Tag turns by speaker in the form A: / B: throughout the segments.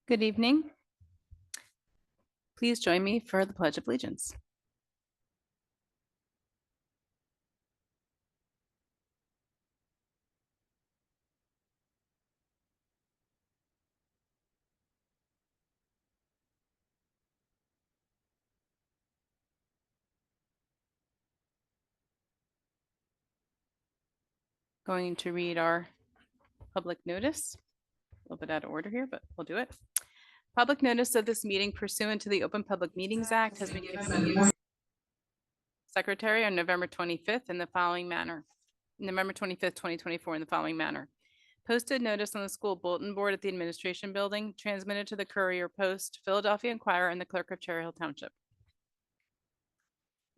A: Good evening. Please join me for the Pledge of Allegiance. Going to read our public notice. A little bit out of order here, but we'll do it. Public notice of this meeting pursuant to the Open Public Meetings Act has been given by the Board Secretary on November 25th in the following manner. November 25th, 2024 in the following manner. Posted notice on the school bulletin board at the administration building, transmitted to the Courier Post, Philadelphia Inquirer, and the Clerk of Cherry Hill Township.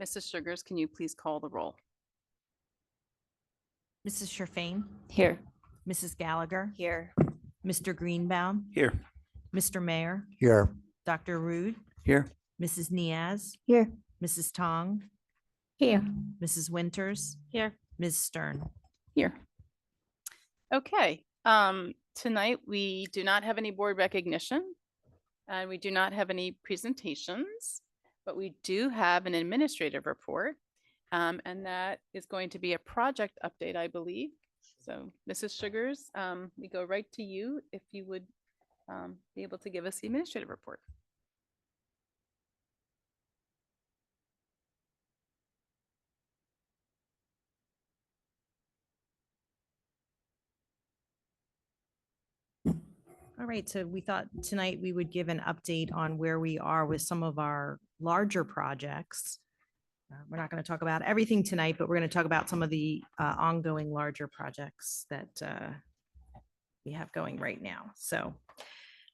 A: Mrs. Sugars, can you please call the roll?
B: Mrs. Sherfain,
A: Here.
B: Mrs. Gallagher,
C: Here.
B: Mr. Greenbaum,
D: Here.
B: Mr. Mayor,
D: Here.
B: Dr. Rude,
D: Here.
B: Mrs. Niaz,
C: Here.
B: Mrs. Tong,
C: Here.
B: Mrs. Winters,
C: Here.
B: Ms. Stern.
A: Here. Okay, tonight we do not have any board recognition and we do not have any presentations, but we do have an administrative report. And that is going to be a project update, I believe. So Mrs. Sugars, we go right to you if you would be able to give us the administrative report.
B: All right, so we thought tonight we would give an update on where we are with some of our larger projects. We're not going to talk about everything tonight, but we're going to talk about some of the ongoing larger projects that we have going right now. So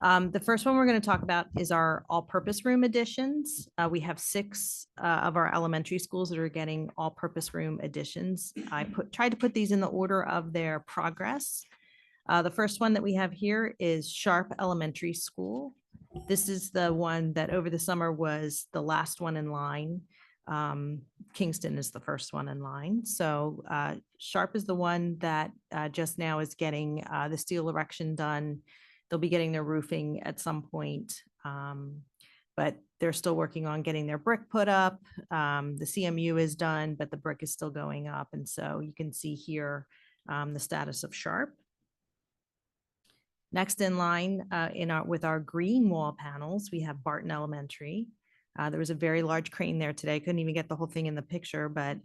B: the first one we're going to talk about is our all-purpose room additions. We have 6 of our elementary schools that are getting all-purpose room additions. I tried to put these in the order of their progress. The first one that we have here is Sharp Elementary School. This is the one that over the summer was the last one in line. Kingston is the first one in line. So Sharp is the one that just now is getting the steel erection done. They'll be getting their roofing at some point, but they're still working on getting their brick put up. The CMU is done, but the brick is still going up. And so you can see here the status of Sharp. Next in line with our green wall panels, we have Barton Elementary. There was a very large crane there today. Couldn't even get the whole thing in the picture, but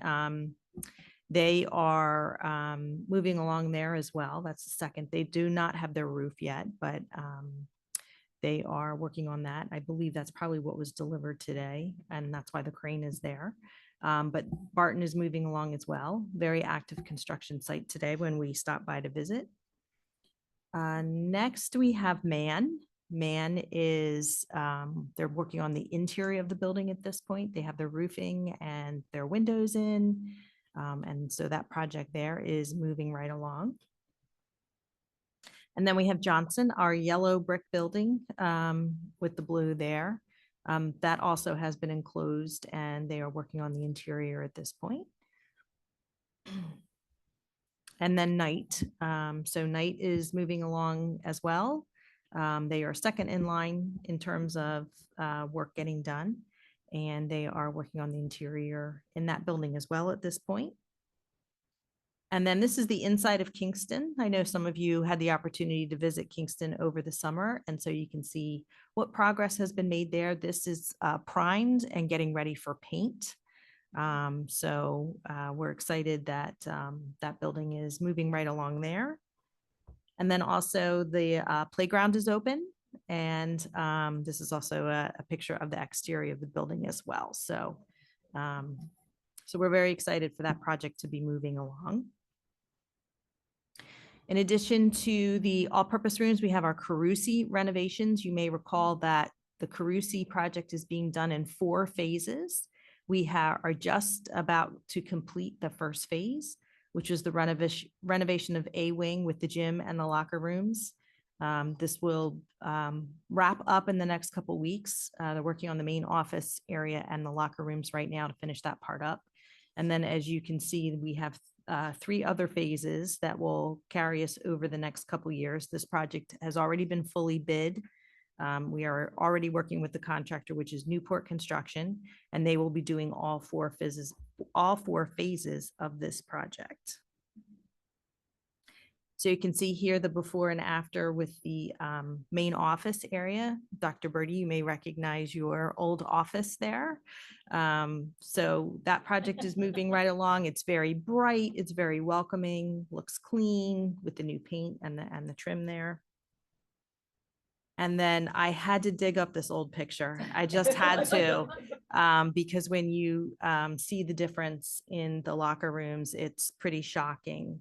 B: they are moving along there as well. That's the second. They do not have their roof yet, but they are working on that. I believe that's probably what was delivered today, and that's why the crane is there. But Barton is moving along as well. Very active construction site today when we stopped by to visit. Next, we have Man. Man is, they're working on the interior of the building at this point. They have their roofing and their windows in. And so that project there is moving right along. And then we have Johnson, our yellow brick building with the blue there. That also has been enclosed and they are working on the interior at this point. And then Knight. So Knight is moving along as well. They are second in line in terms of work getting done. And they are working on the interior in that building as well at this point. And then this is the inside of Kingston. I know some of you had the opportunity to visit Kingston over the summer. And so you can see what progress has been made there. This is primed and getting ready for paint. So we're excited that that building is moving right along there. And then also the playground is open. And this is also a picture of the exterior of the building as well. So, so we're very excited for that project to be moving along. In addition to the all-purpose rooms, we have our Carusi renovations. You may recall that the Carusi project is being done in 4 phases. We are just about to complete the first phase, which is the renovation of A wing with the gym and the locker rooms. This will wrap up in the next couple weeks. They're working on the main office area and the locker rooms right now to finish that part up. And then as you can see, we have 3 other phases that will carry us over the next couple years. This project has already been fully bid. We are already working with the contractor, which is Newport Construction, and they will be doing all four phases of this project. So you can see here the before and after with the main office area. Dr. Birdie, you may recognize your old office there. So that project is moving right along. It's very bright, it's very welcoming, looks clean with the new paint and the trim there. And then I had to dig up this old picture. I just had to, because when you see the difference in the locker rooms, it's pretty shocking.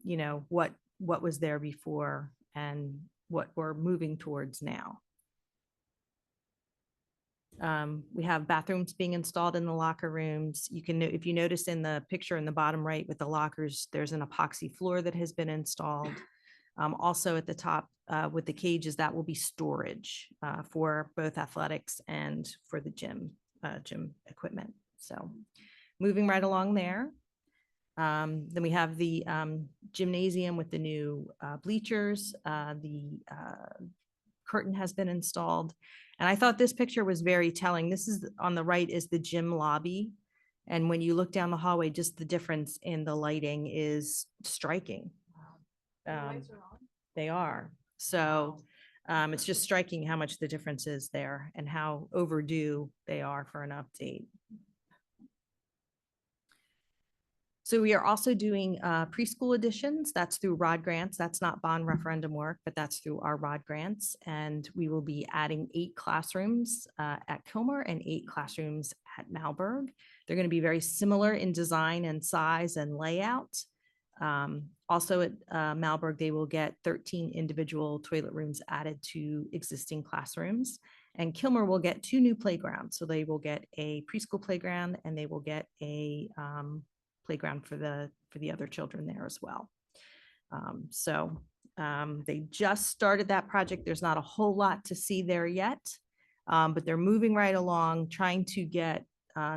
B: You know, what was there before and what we're moving towards now. We have bathrooms being installed in the locker rooms. You can, if you notice in the picture in the bottom right with the lockers, there's an epoxy floor that has been installed. Also at the top with the cages, that will be storage for both athletics and for the gym equipment. So moving right along there. Then we have the gymnasium with the new bleachers. The curtain has been installed. And I thought this picture was very telling. This is on the right is the gym lobby. And when you look down the hallway, just the difference in the lighting is striking. They are. So it's just striking how much the difference is there and how overdue they are for an update. So we are also doing preschool additions. That's through ROD grants. That's not bond referendum work, but that's through our ROD grants. And we will be adding 8 classrooms at Kilmer and 8 classrooms at Malberg. They're going to be very similar in design and size and layout. Also at Malberg, they will get 13 individual toilet rooms added to existing classrooms. And Kilmer will get 2 new playgrounds. So they will get a preschool playground and they will get a playground for the other children there as well. They just started that project. There's not a whole lot to see there yet, but they're moving right along, trying to get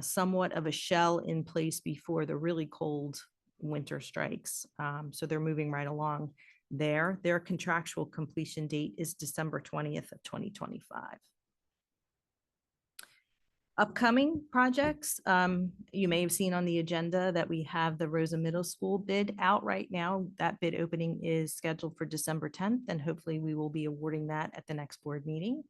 B: somewhat of a shell in place before the really cold winter strikes. So they're moving right along there. Their contractual completion date is December 20th of 2025. Upcoming projects, you may have seen on the agenda that we have the Rosa Middle School bid out right now. That bid opening is scheduled for December 10th, and hopefully we will be awarding that at the next board meeting.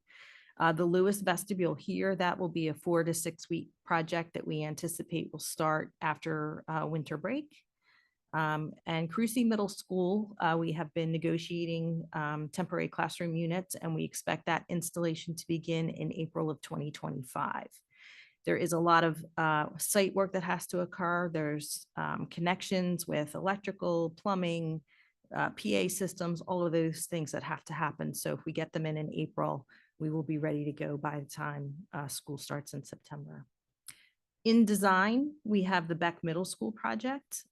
B: The Lewis Vestibule here, that will be a 4 to 6 week project that we anticipate will start after winter break. And Crucy Middle School, we have been negotiating temporary classroom units, and we expect that installation to begin in April of 2025. There is a lot of site work that has to occur. There's connections with electrical, plumbing, PA systems, all of those things that have to happen. So if we get them in April, we will be ready to go by the time school starts in September. In design, we have the Beck Middle School project.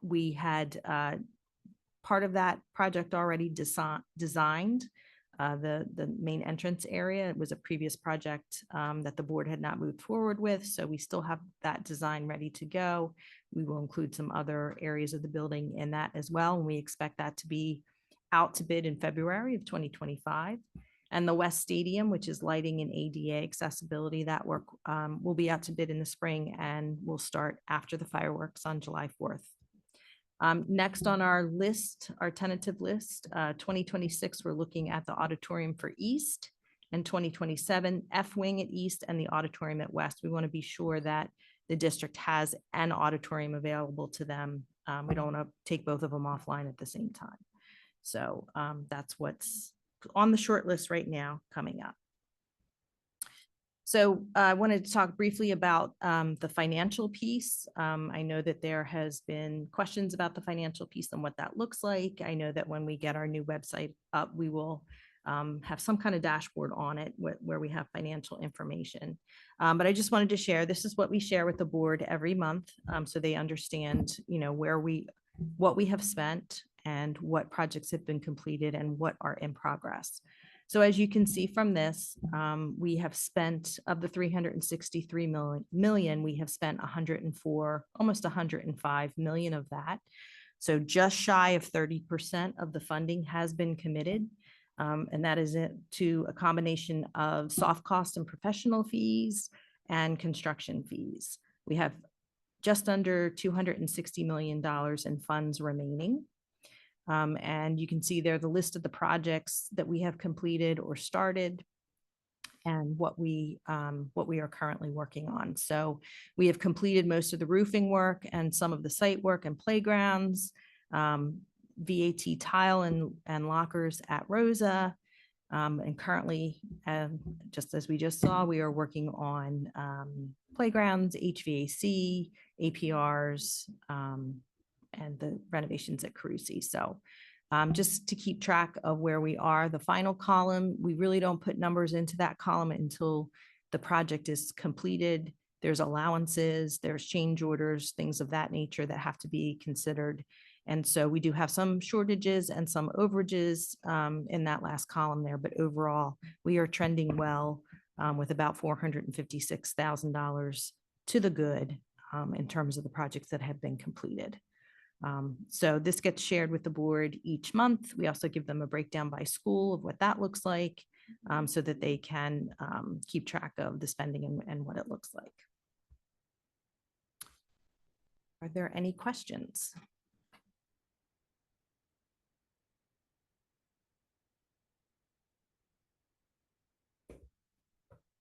B: We had part of that project already designed. The main entrance area. It was a previous project that the board had not moved forward with. So we still have that design ready to go. We will include some other areas of the building in that as well. And we expect that to be out to bid in February of 2025. And the West Stadium, which is lighting and ADA accessibility, that work will be out to bid in the spring and will start after the fireworks on July 4th. Next on our list, our tentative list, 2026, we're looking at the auditorium for East, and 2027, F Wing at East and the auditorium at West. We want to be sure that the district has an auditorium available to them. We don't want to take both of them offline at the same time. So that's what's on the short list right now coming up. So I wanted to talk briefly about the financial piece. I know that there has been questions about the financial piece and what that looks like. I know that when we get our new website up, we will have some kind of dashboard on it where we have financial information. But I just wanted to share, this is what we share with the board every month, so they understand, you know, what we have spent and what projects have been completed and what are in progress. So as you can see from this, we have spent, of the 363 million, we have spent 104, almost 105 million of that. So just shy of 30% of the funding has been committed. And that is it to a combination of soft cost and professional fees and construction fees. We have just under $260 million in funds remaining. And you can see there the list of the projects that we have completed or started and what we are currently working on. So we have completed most of the roofing work and some of the site work and playgrounds, VAT tile and lockers at Rosa. And currently, just as we just saw, we are working on playgrounds, HVAC, APRs, and the renovations at Carusi. So just to keep track of where we are, the final column, we really don't put numbers into that column until the project is completed. There's allowances, there's change orders, things of that nature that have to be considered. And so we do have some shortages and some overages in that last column there, but overall, we are trending well with about $456,000 to the good in terms of the projects that have been completed. So this gets shared with the board each month. We also give them a breakdown by school of what that looks like so that they can keep track of the spending and what it looks like. Are there any questions?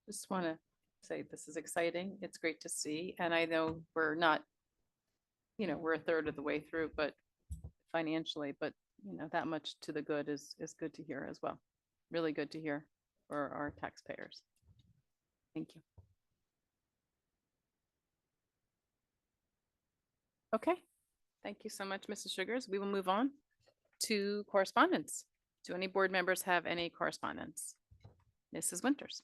A: Just want to say this is exciting. It's great to see. And I know we're not, we're a third of the way through, but financially, but that much to the good is good to hear as well. Really good to hear for our taxpayers. Thank you. Okay. Thank you so much, Mrs. Sugars. We will move on to correspondence. Do any board members have any correspondence? Mrs. Winters.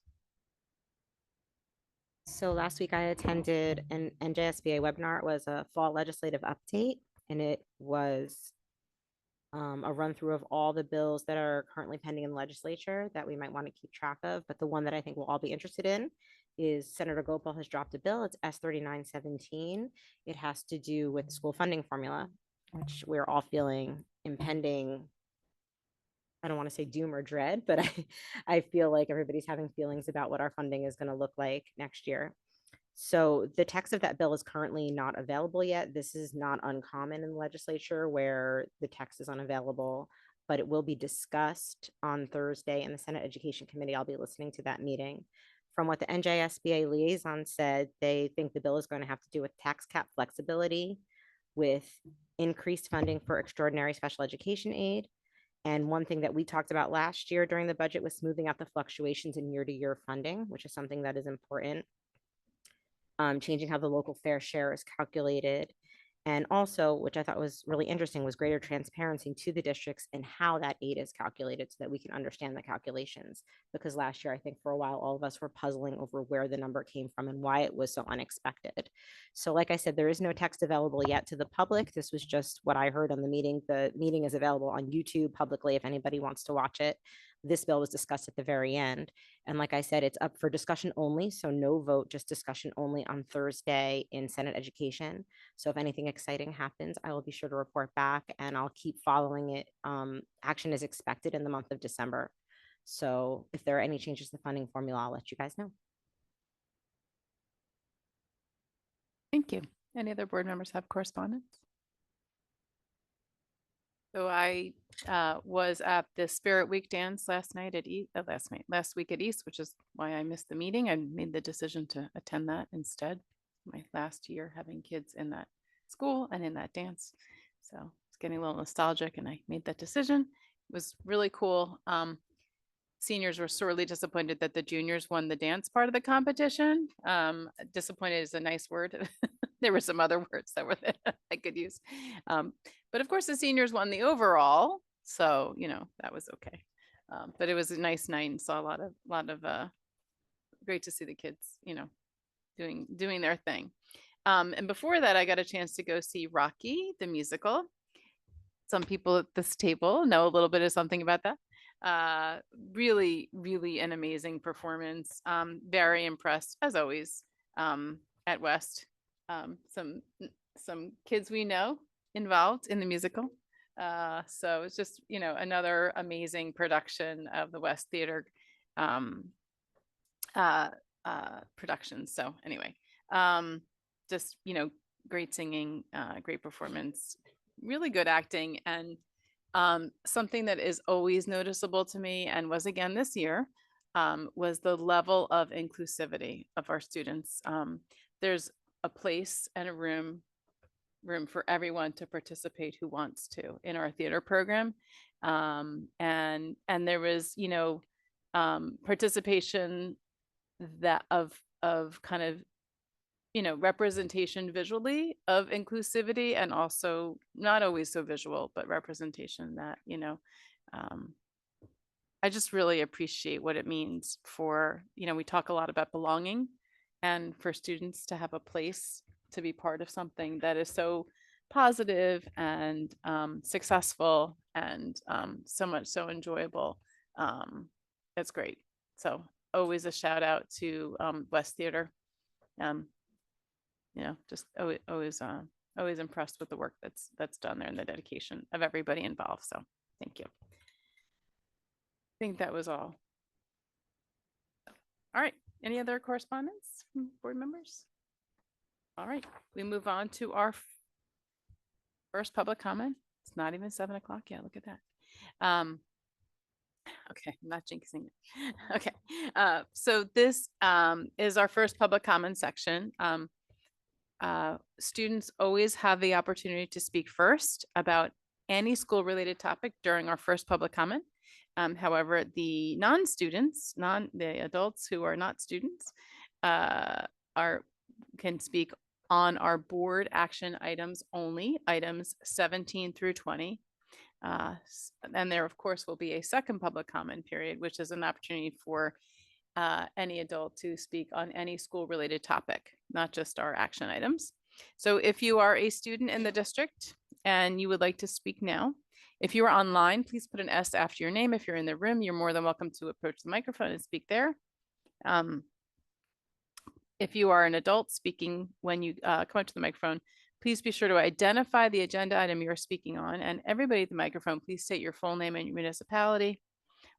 C: So last week I attended an NJSBA webinar. It was a fall legislative update, and it was a run through of all the bills that are currently pending in the legislature that we might want to keep track of. But the one that I think we'll all be interested in is Senator Gopal has dropped a bill. It's S3917. It has to do with the school funding formula, which we're all feeling impending. I don't want to say doom or dread, but I feel like everybody's having feelings about what our funding is going to look like next year. So the text of that bill is currently not available yet. This is not uncommon in the legislature where the text is unavailable, but it will be discussed on Thursday in the Senate Education Committee. I'll be listening to that meeting. From what the NJSBA liaison said, they think the bill is going to have to do with tax cap flexibility, with increased funding for extraordinary special education aid. And one thing that we talked about last year during the budget was smoothing out the fluctuations in year-to-year funding, which is something that is important. Changing how the local fair share is calculated. And also, which I thought was really interesting, was greater transparency to the districts and how that aid is calculated so that we can understand the calculations. Because last year, I think for a while, all of us were puzzling over where the number came from and why it was so unexpected. So like I said, there is no text available yet to the public. This was just what I heard on the meeting. The meeting is available on YouTube publicly if anybody wants to watch it. This bill was discussed at the very end. And like I said, it's up for discussion only. So no vote, just discussion only on Thursday in Senate Education. So if anything exciting happens, I will be sure to report back and I'll keep following it. Action is expected in the month of December. So if there are any changes to the funding formula, I'll let you guys know.
A: Thank you. Any other board members have correspondence? So I was at the Spirit Week dance last week at East, which is why I missed the meeting. I made the decision to attend that instead. My last year having kids in that school and in that dance. So it's getting a little nostalgic and I made that decision. It was really cool. Seniors were sorely disappointed that the juniors won the dance part of the competition. Disappointed is a nice word. There were some other words that were I could use. But of course the seniors won the overall. So, that was okay. But it was a nice night and saw a lot of great to see the kids, doing their thing. And before that, I got a chance to go see Rocky, the musical. Some people at this table know a little bit of something about that. Really, really an amazing performance. Very impressed as always at West. Some kids we know involved in the musical, So it's just, you know, another amazing production of the West Theater um, production. So anyway, just, you know, great singing, great performance, really good acting. And something that is always noticeable to me and was again this year was the level of inclusivity of our students. There's a place and a room for everyone to participate who wants to in our theater program. And there was, you know, participation that of kind of, you know, representation visually of inclusivity, and also not always so visual, but representation that, you know, I just really appreciate what it means for, you know, we talk a lot about belonging, and for students to have a place to be part of something that is so positive and successful and so enjoyable. It's great. So always a shout out to West Theater. You know, just always impressed with the work that's done there and the dedication of everybody involved. So thank you. I think that was all. All right. Any other correspondence from board members? All right. We move on to our first public comment. It's not even 7 o'clock yet. Look at that. Okay, I'm not jinxing it. Okay. So this is our first public comment section. Students always have the opportunity to speak first about any school-related topic during our first public comment. However, the non-students, the adults who are not students, can speak on our board action items only, items 17 through 20. And there, of course, will be a second public comment period, which is an opportunity for any adult to speak on any school-related topic, not just our action items. So if you are a student in the district and you would like to speak now, if you are online, please put an S after your name. If you're in the room, you're more than welcome to approach the microphone and speak there. If you are an adult speaking when you come up to the microphone, please be sure to identify the agenda item you're speaking on. And everybody at the microphone, please state your full name and your municipality.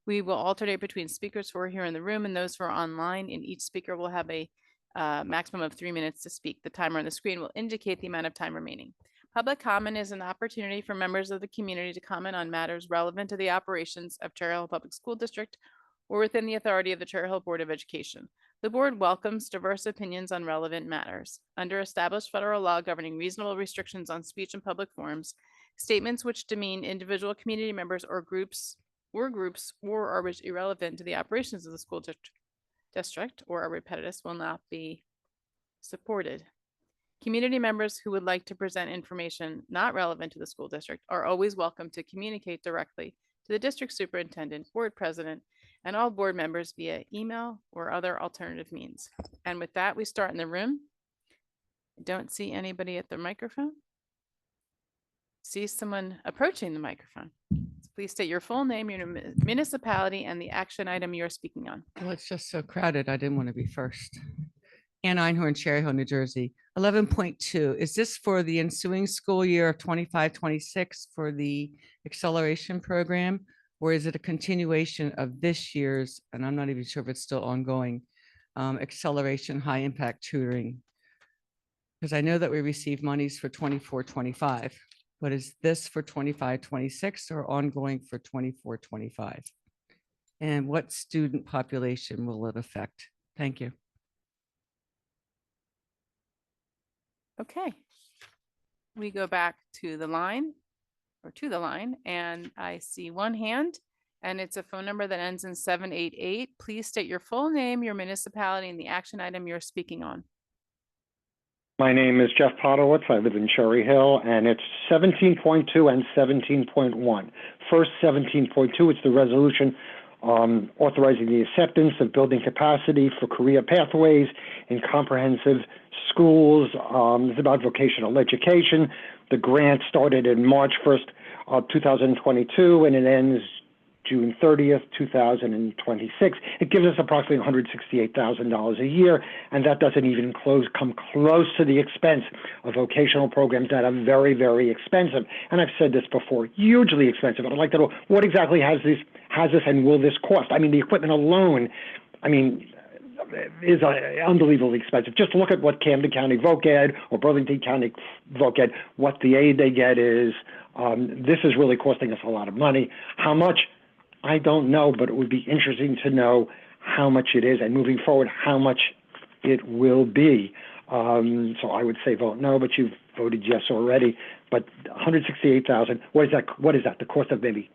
A: We will alternate between speakers who are here in the room and those who are online, and each speaker will have a maximum of 3 minutes to speak. The timer on the screen will indicate the amount of time remaining. Public comment is an opportunity for members of the community to comment on matters relevant to the operations of Cherry Hill Public School District or within the authority of the Cherry Hill Board of Education. The board welcomes diverse opinions on relevant matters. Under established federal law governing reasonable restrictions on speech in public forums, statements which demean individual community members or groups or are irrelevant to the operations of the school district or are repetitive will not be supported. Community members who would like to present information not relevant to the school district are always welcome to communicate directly to the district superintendent, board president, and all board members via email or other alternative means. And with that, we start in the room. I don't see anybody at the microphone. See someone approaching the microphone. Please state your full name, your municipality, and the action item you're speaking on.
D: Well, it's just so crowded. I didn't want to be first. Ann Einhorn, Cherry Hill, New Jersey. 11.2, is this for the ensuing school year of 25-26 for the acceleration program? Or is it a continuation of this year's, and I'm not even sure if it's still ongoing, acceleration high impact tutoring? Because I know that we received monies for 24-25, but is this for 25-26 or ongoing for 24-25? And what student population will it affect? Thank you.
A: Okay. We go back to the line and I see one hand and it's a phone number that ends in 788. Please state your full name, your municipality, and the action item you're speaking on.
E: My name is Jeff Podowitz. I live in Cherry Hill, and it's 17.2 and 17.1. First, 17.2, it's the resolution authorizing the acceptance of building capacity for career pathways in comprehensive schools. It's about vocational education. The grant started in March 1st of 2022, and it ends June 30th, 2026. It gives us approximately $168,000 a year, and that doesn't even come close to the expense of vocational programs that are very, very expensive. And I've said this before, hugely expensive. I'd like to know what exactly has this and will this cost? I mean, the equipment alone, I mean, is unbelievably expensive. Just look at what Camden County VocEd or Burlington County VocEd, what the aid they get is. This is really costing us a lot of money. How much? I don't know, but it would be interesting to know how much it is, and moving forward, how much it will be. So I would say vote no, but you've voted yes already. But 168,000. What is that? What is that? The cost of maybe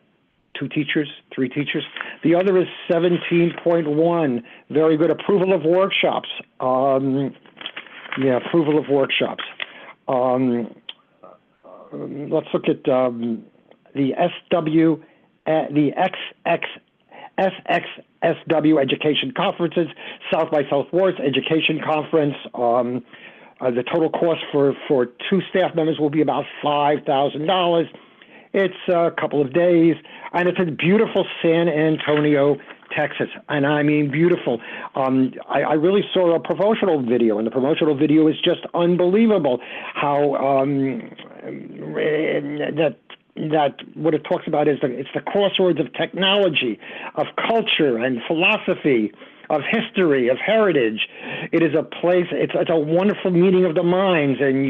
E: 2 teachers, 3 teachers. The other is 17.1. Very good. Approval of workshops. Approval of workshops. Let's look at the SW, the SXSW education conferences, South by Southwest Education Conference. The total cost for 2 staff members will be about $5,000. It's a couple of days, and it's in beautiful San Antonio, Texas. And I mean beautiful. I really saw a promotional video, and the promotional video is just unbelievable. How that what it talks about is it's the crossroads of technology, of culture and philosophy, of history, of heritage. It is a place. It's a wonderful meeting of the minds, and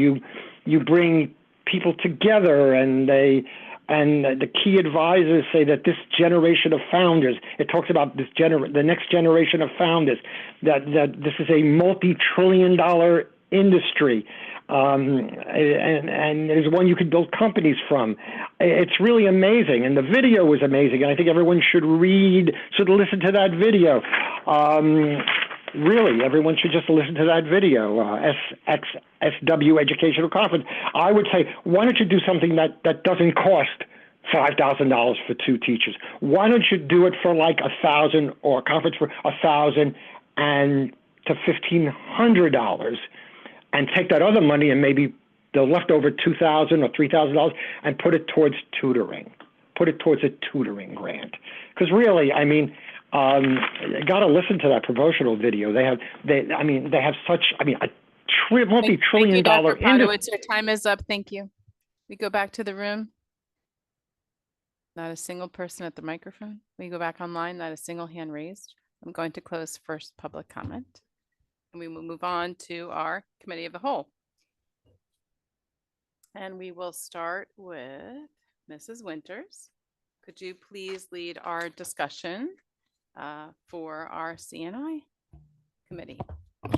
E: you bring people together, and the key advisors say that this generation of founders, it talks about the next generation of founders, that this is a multi-trillion-dollar industry, and there's one you could build companies from. It's really amazing, and the video was amazing, and I think everyone should listen to that video. Really, everyone should just listen to that video, SXSW Educational Conference. I would say, why don't you do something that doesn't cost $5,000 for 2 teachers? Why don't you do it for like $1,000, or a conference for $1,000 and to $1,500, and take that other money and maybe the leftover $2,000 or $3,000 and put it towards tutoring. Put it towards a tutoring grant. Because really, I mean, you got to listen to that promotional video. They have such, I mean, a multi-trillion-dollar industry.
A: Your time is up. Thank you. We go back to the room. Not a single person at the microphone. We go back online, not a single hand raised. I'm going to close first public comment, and we will move on to our committee of the whole. And we will start with Mrs. Winters. Could you please lead our discussion for our CNI committee?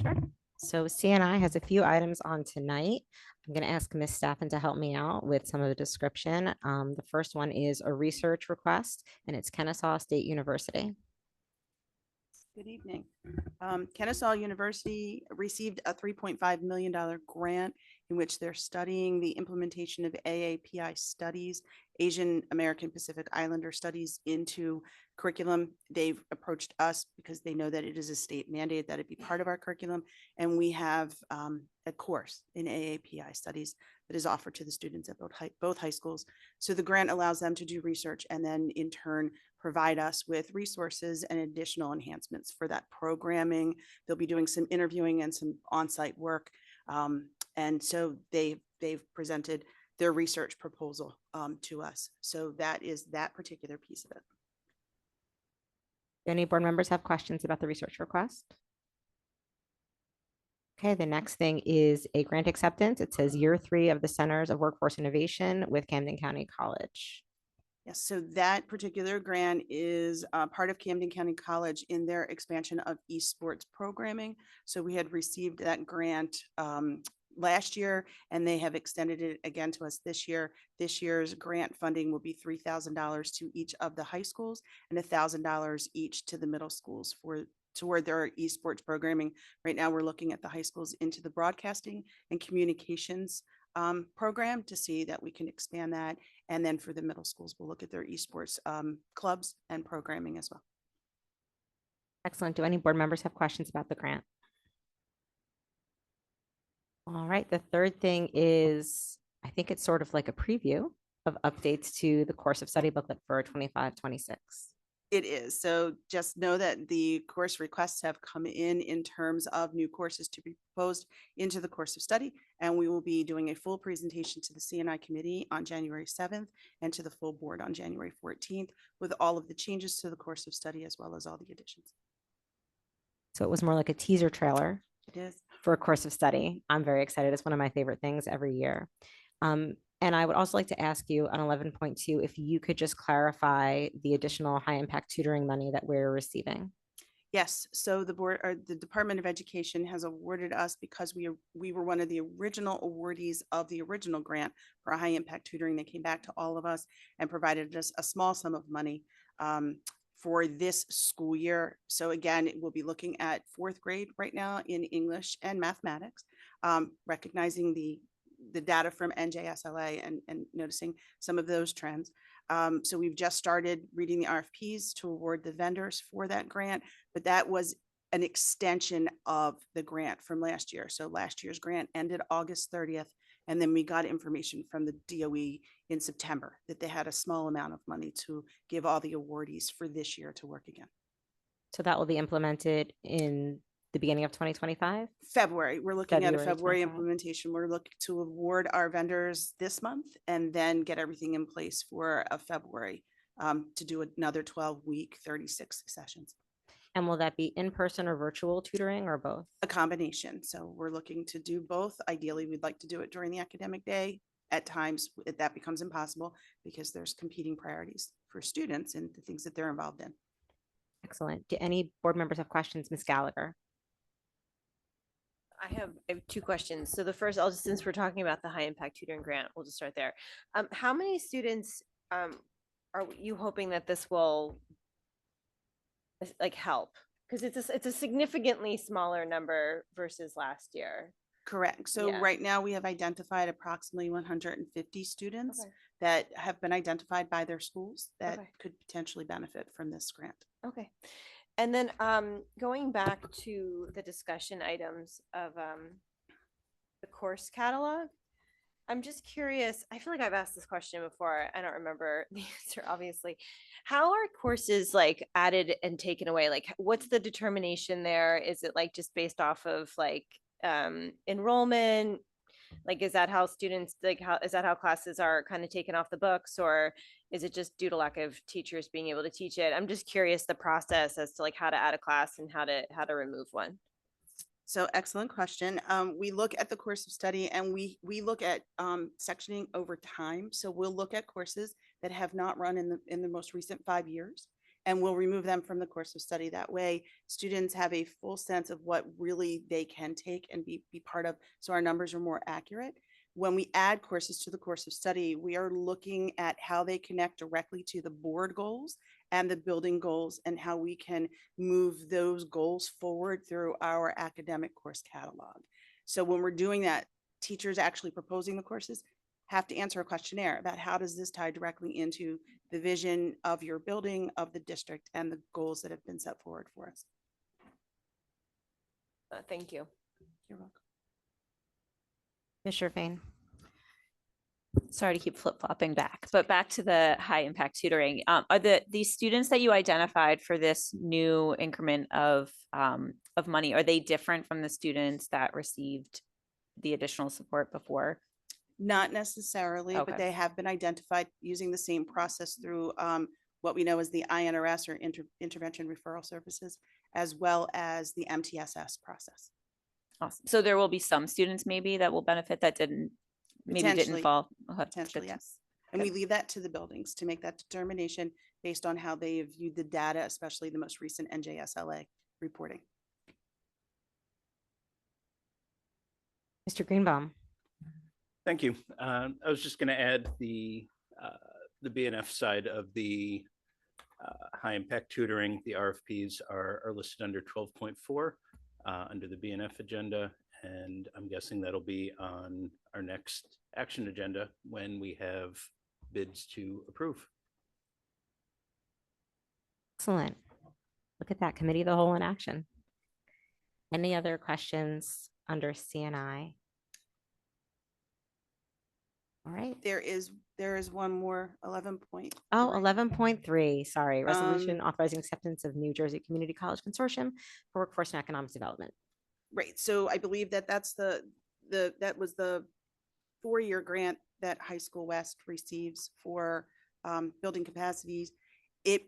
A: Sure.
C: So CNI has a few items on tonight. I'm going to ask Ms. Staffen to help me out with some of the description. The first one is a research request, and it's Kennesaw State University.
F: Good evening. Kennesaw University received a $3.5 million grant in which they're studying the implementation of AAPI studies, Asian American Pacific Islander studies, into curriculum. They've approached us because they know that it is a state mandate that it be part of our curriculum. And we have a course in AAPI studies that is offered to the students at both high schools. So the grant allows them to do research and then in turn provide us with resources and additional enhancements for that programming. They'll be doing some interviewing and some on-site work. And so they've presented their research proposal to us. So that is that particular piece of it.
C: Do any board members have questions about the research request? Okay, the next thing is a grant acceptance. It says year 3 of the Centers of Workforce Innovation with Camden County College.
F: Yes, so that particular grant is part of Camden County College in their expansion of esports programming. So we had received that grant last year, and they have extended it again to us this year. This year's grant funding will be $3,000 to each of the high schools and $1,000 each to the middle schools toward their esports programming. Right now, we're looking at the high schools into the broadcasting and communications program to see that we can expand that. And then for the middle schools, we'll look at their esports clubs and programming as well.
C: Excellent. Do any board members have questions about the grant? All right, the third thing is, I think it's sort of like a preview of updates to the course of study booklet for 25-26.
F: It is. So just know that the course requests have come in terms of new courses to be proposed into the course of study. And we will be doing a full presentation to the CNI committee on January 7th and to the full board on January 14th with all of the changes to the course of study as well as all the additions.
C: So it was more like a teaser trailer
F: It is.
C: for a course of study. I'm very excited. It's one of my favorite things every year. And I would also like to ask you on 11.2, if you could just clarify the additional high impact tutoring money that we're receiving.
F: Yes, so the board or the Department of Education has awarded us because we were one of the original awardees of the original grant for high impact tutoring. They came back to all of us and provided us a small sum of money for this school year. So again, we'll be looking at fourth grade right now in English and mathematics, recognizing the data from NJSLA and noticing some of those trends. So we've just started reading the RFPs to award the vendors for that grant, but that was an extension of the grant from last year. So last year's grant ended August 30th, and then we got information from the DOE in September that they had a small amount of money to give all the awardees for this year to work again.
C: So that will be implemented in the beginning of 2025.
F: February, we're looking at a
C: February
F: February
C: 25.
F: implementation. We're looking to award our vendors this month and then get everything in place for a February to do another 12-week, 36 sessions,
C: And will that be in person or virtual tutoring or both?
F: a combination. So we're looking to do both. Ideally, we'd like to do it during the academic day. At times that becomes impossible because there's competing priorities for students and the things that they're involved in.
C: Excellent. Do any board members have questions? Ms. Gallagher?
G: I have two questions. So the first, since we're talking about the high impact tutoring grant, we'll just start there. How many students are you hoping that this will like help? Because it's a significantly smaller number versus last year.
F: Correct. So
G: Yeah.
F: right now we have identified approximately 150 students
G: Okay.
F: that have been identified by their schools that
G: Okay.
F: could potentially benefit from this grant.
G: Okay. And then going back to the discussion items of the course catalog, I'm just curious. I feel like I've asked this question before. I don't remember the answer, obviously. How are courses like added and taken away? Like, what's the determination there? Is it like just based off of like enrollment? Like, is that how students, like, how is that how classes are kind of taken off the books, or is it just due to lack of teachers being able to teach it? I'm just curious the process as to like how to add a class and how to remove one.
F: So excellent question. We look at the course of study and we look at sectioning over time. So we'll look at courses that have not run in the most recent 5 years, and we'll remove them from the course of study. That way, students have a full sense of what really they can take and be part of, so our numbers are more accurate. When we add courses to the course of study, we are looking at how they connect directly to the board goals and the building goals and how we can move those goals forward through our academic course catalog. So when we're doing that, teachers actually proposing the courses have to answer a questionnaire about how does this tie directly into the vision of your building, of the district, and the goals that have been set forward for us.
G: Thank you.
F: You're welcome.
C: Ms. Sherfain?
H: Sorry to keep flip-flopping back, but back to the high impact tutoring. Are these students that you identified for this new increment of money, are they different from the students that received the additional support before?
F: Not necessarily, but
H: Okay.
F: they have been identified using the same process through what we know as the INRS or Intervention Referral Services, as well as the MTSS process.
H: Awesome. So there will be some students maybe that will benefit that maybe didn't
F: Potentially.
H: fall. Okay,
F: Potentially,
H: good.
F: yes. And we leave that to the buildings to make that determination based on how they have viewed the data, especially the most recent NJSLA reporting.
C: Mr. Greenbaum?
I: Thank you. I was just going to add the BNF side of the high impact tutoring. The RFPs are listed under 12.4 under the BNF agenda, and I'm guessing that'll be on our next action agenda when we have bids to approve.
C: Excellent. Look at that, committee of the whole in action. Any other questions under CNI? All right.
F: There is one more 11 point.
C: Oh, 11.3, sorry, resolution
F: Um,
C: authorizing acceptance of New Jersey Community College Consortium for Workforce and Economic Development.
F: Right, so I believe that that's that was the 4-year grant that High School West receives for building capacities. It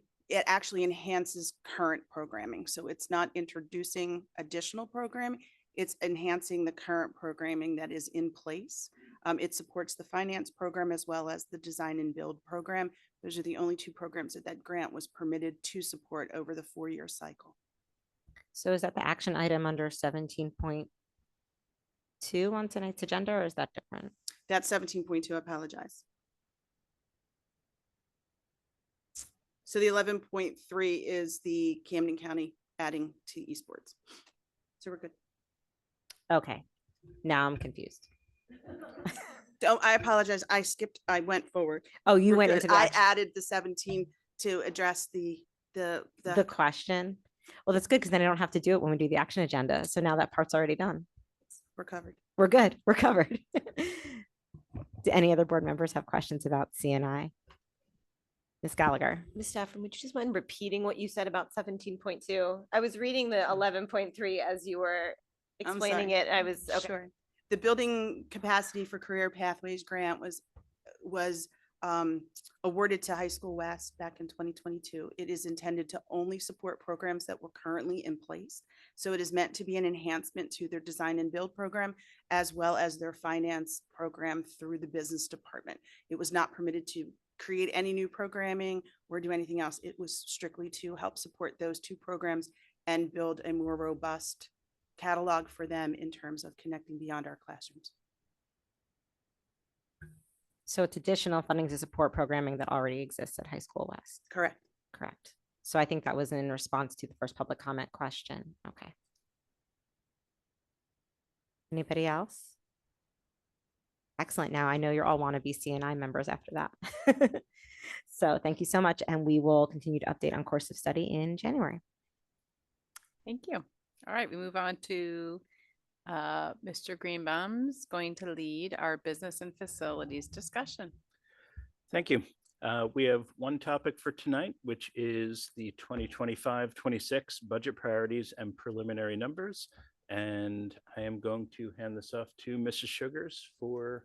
F: actually enhances current programming, so it's not introducing additional programming, it's enhancing the current programming that is in place. It supports the finance program as well as the design and build program. Those are the only two programs that grant was permitted to support over the 4-year cycle.
C: So is that the action item under 17.2 on tonight's agenda, or is that different?
F: That's 17.2, I apologize. So the 11.3 is the Camden County adding to esports. So we're good.
C: Okay, now I'm confused.
F: Oh, I apologize. I went forward.
C: Oh, you
F: We're
C: went
F: good.
C: into the
F: I
C: action-
F: added the 17 to address the
C: question. Well, that's good because then I don't have to do it when we do the action agenda. So now that part's already done.
F: we're covered.
C: We're good. We're covered. Do any other board members have questions about CNI? Ms. Gallagher.
G: Ms. Stafford, would you just mind repeating what you said about 17.2? I was reading the 11.3 as you were
F: I'm
G: explaining
F: sorry.
G: it. I was, okay.
F: Sure. The Building Capacity for Career Pathways grant was awarded to High School West back in 2022. It is intended to only support programs that were currently in place. So it is meant to be an enhancement to their design and build program, as well as their finance program through the business department. It was not permitted to create any new programming or do anything else. It was strictly to help support those two programs and build a more robust catalog for them in terms of connecting beyond our classrooms.
C: So it's additional funding to support programming that already exists at High School West.
F: Correct.
C: Correct. So I think that was in response to the first public comment question. Okay. Anybody else? Excellent. Now I know you're all want to be CNI members after that. So thank you so much. And we will continue to update on course of study in January.
A: Thank you. All right, we move on to Mr. Greenbaum's going to lead our business and facilities discussion.
I: Thank you. We have one topic for tonight, which is the 2025-26 budget priorities and preliminary numbers. And I am going to hand this off to Mrs. Sugars for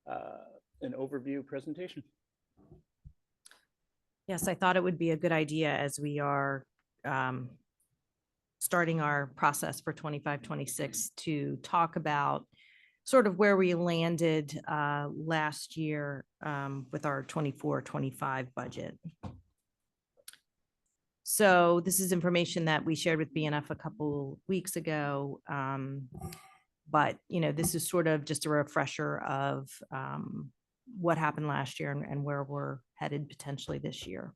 I: an overview presentation.
B: Yes, I thought it would be a good idea as we are starting our process for 25-26 to talk about sort of where we landed last year with our 24-25 budget. So this is information that we shared with BNF a couple weeks ago. But, you know, this is sort of just a refresher of what happened last year and where we're headed potentially this year.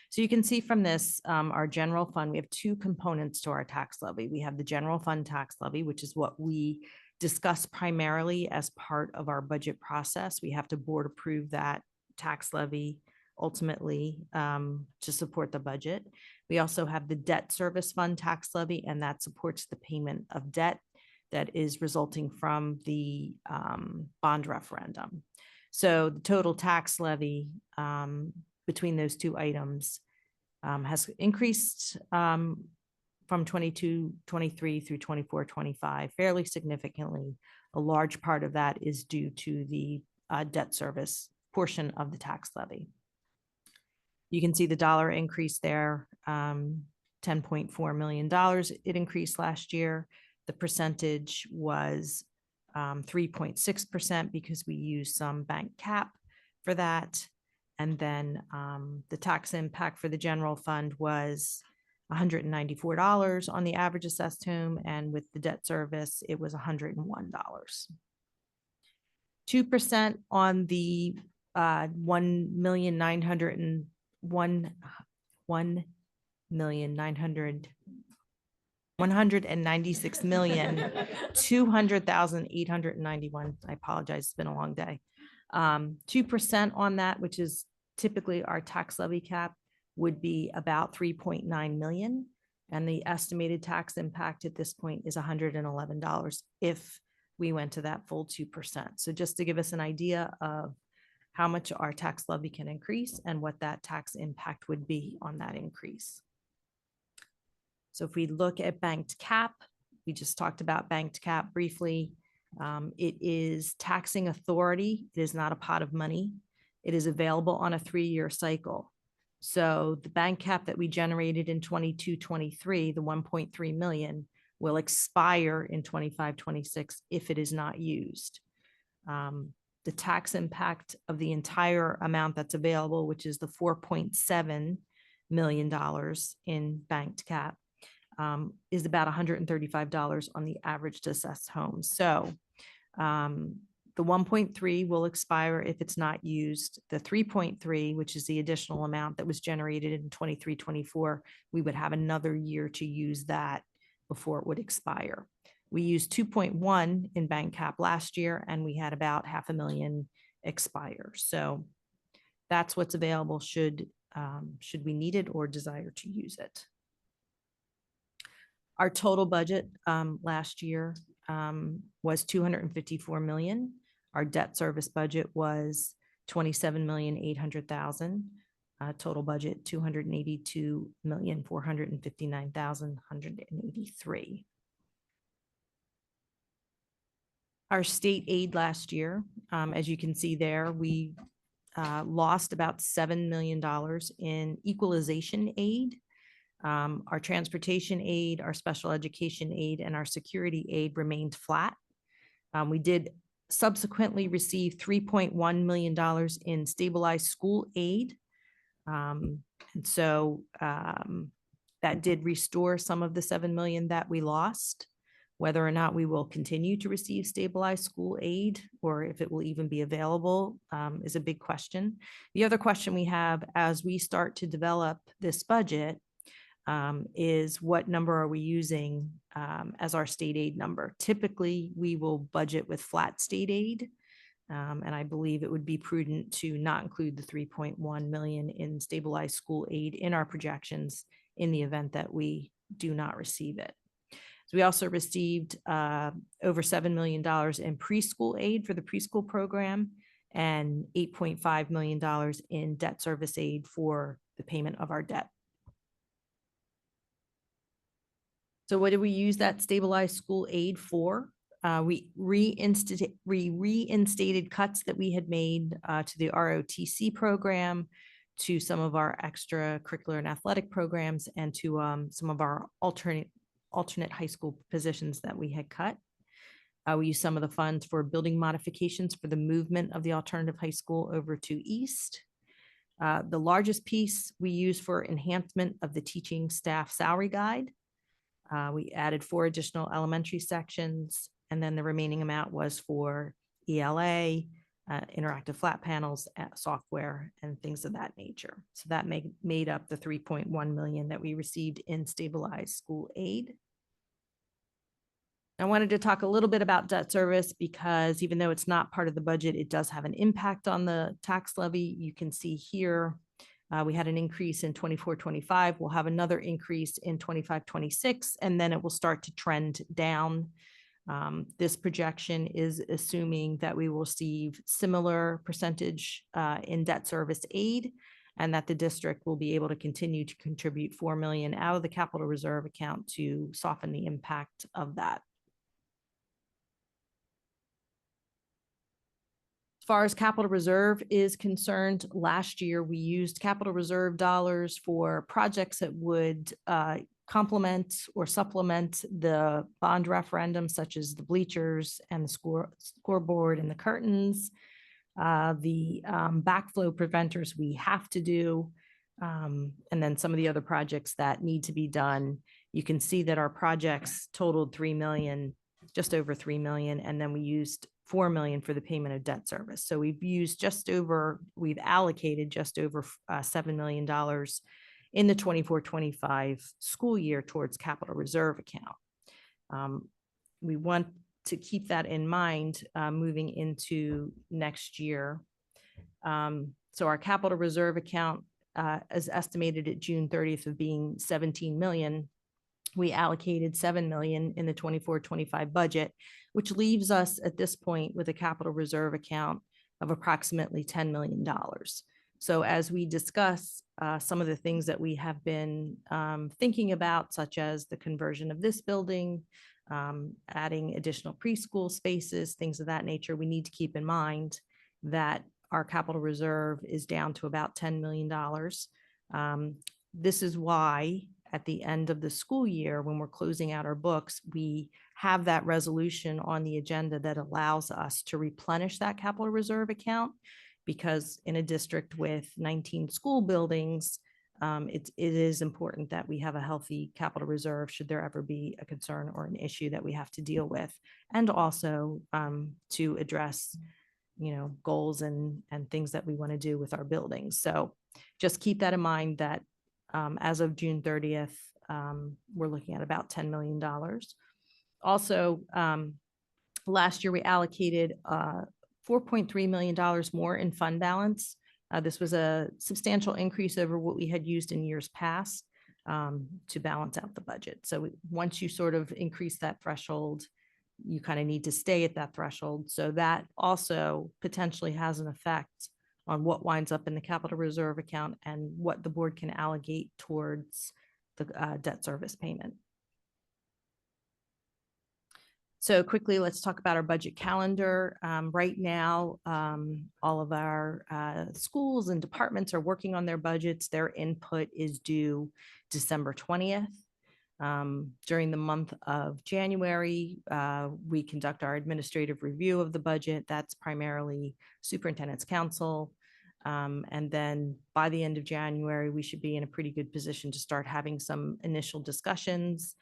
B: So you can see from this, our general fund, we have two components to our tax levy. We have the general fund tax levy, which is what we discuss primarily as part of our budget process. We have to board approve that tax levy ultimately to support the budget. We also have the debt service fund tax levy, and that supports the payment of debt that is resulting from the bond referendum. So the total tax levy between those two items has increased from 22-23 through 24-25 fairly significantly. A large part of that is due to the debt service portion of the tax levy. You can see the dollar increase there, $10.4 million. It increased last year. The percentage was 3.6% because we used some bank cap for that. And then the tax impact for the general fund was $194 on the average assessed home. And with the debt service, it was $101. 2% on the 196,200,891. I apologize, it's been a long day. 2% on that, which is typically our tax levy cap, would be about 3.9 million. And the estimated tax impact at this point is $111 if we went to that full 2%. So just to give us an idea of how much our tax levy can increase and what that tax impact would be on that increase. So if we look at banked cap, we just talked about banked cap briefly. It is taxing authority. It is not a pot of money. It is available on a 3-year cycle. So the bank cap that we generated in 22-23, the 1.3 million, will expire in 25-26 if it is not used. The tax impact of the entire amount that's available, which is the $4.7 million in banked cap, is about $135 on the average assessed home. So the 1.3 will expire if it's not used. The 3.3, which is the additional amount that was generated in 23-24, we would have another year to use that before it would expire. We used 2.1 in bank cap last year, and we had about $500,000 expire. So that's what's available should we need it or desire to use it. Our total budget last year was $254 million. Our debt service budget was $27,800,000. Total budget $282,459,183. Our state aid last year, as you can see there, we lost about $7 million in equalization aid. Our transportation aid, our special education aid, and our security aid remained flat. We did subsequently receive $3.1 million in stabilized school aid. And so that did restore some of the 7 million that we lost. Whether or not we will continue to receive stabilized school aid or if it will even be available is a big question. The other question we have as we start to develop this budget is what number are we using as our state aid number? Typically, we will budget with flat state aid. And I believe it would be prudent to not include the 3.1 million in stabilized school aid in our projections in the event that we do not receive it. So we also received over $7 million in preschool aid for the preschool program and $8.5 million in debt service aid for the payment of our debt. So what did we use that stabilized school aid for? We reinstated cuts that we had made to the ROTC program, to some of our extracurricular and athletic programs, and to some of our alternate high school positions that we had cut. We used some of the funds for building modifications for the movement of the alternative high school over to East. The largest piece we used for enhancement of the teaching staff salary guide. We added 4 additional elementary sections, and then the remaining amount was for ELA, interactive flat panels, software, and things of that nature. So that made up the 3.1 million that we received in stabilized school aid. I wanted to talk a little bit about debt service because even though it's not part of the budget, it does have an impact on the tax levy. You can see here, we had an increase in 24-25. We'll have another increase in 25-26, and then it will start to trend down. This projection is assuming that we will receive similar percentage in debt service aid, and that the district will be able to continue to contribute 4 million out of the capital reserve account to soften the impact of that. As far as capital reserve is concerned, last year we used capital reserve dollars for projects that would complement or supplement the bond referendum, such as the bleachers and the scoreboard and the curtains, the backflow preventers we have to do, and then some of the other projects that need to be done. You can see that our projects totaled 3 million, just over 3 million, and then we used 4 million for the payment of debt service. So we've allocated just over $7 million in the 24-25 school year towards capital reserve account. We want to keep that in mind moving into next year. So our capital reserve account is estimated at June 30th of being 17 million. We allocated 7 million in the 24-25 budget, which leaves us at this point with a capital reserve account of approximately $10 million. So as we discuss some of the things that we have been thinking about, such as the conversion of this building, adding additional preschool spaces, things of that nature, we need to keep in mind that our capital reserve is down to about $10 million. This is why at the end of the school year, when we're closing out our books, we have that resolution on the agenda that allows us to replenish that capital reserve account. Because in a district with 19 school buildings, it is important that we have a healthy capital reserve should there ever be a concern or an issue that we have to deal with. And also to address, goals and things that we want to do with our buildings. So just keep that in mind that as of June 30th, we're looking at about $10 million. Also, last year we allocated $4.3 million more in fund balance. This was a substantial increase over what we had used in years past to balance out the budget. So once you sort of increase that threshold, you kind of need to stay at that threshold. So that also potentially has an effect on what winds up in the capital reserve account and what the board can allocate towards the debt service payment. So quickly, let's talk about our budget calendar. Right now, all of our schools and departments are working on their budgets. Their input is due December 20th. During the month of January, we conduct our administrative review of the budget. That's primarily Superintendent's Council. And then by the end of January, we should be in a pretty good position to start having some initial discussions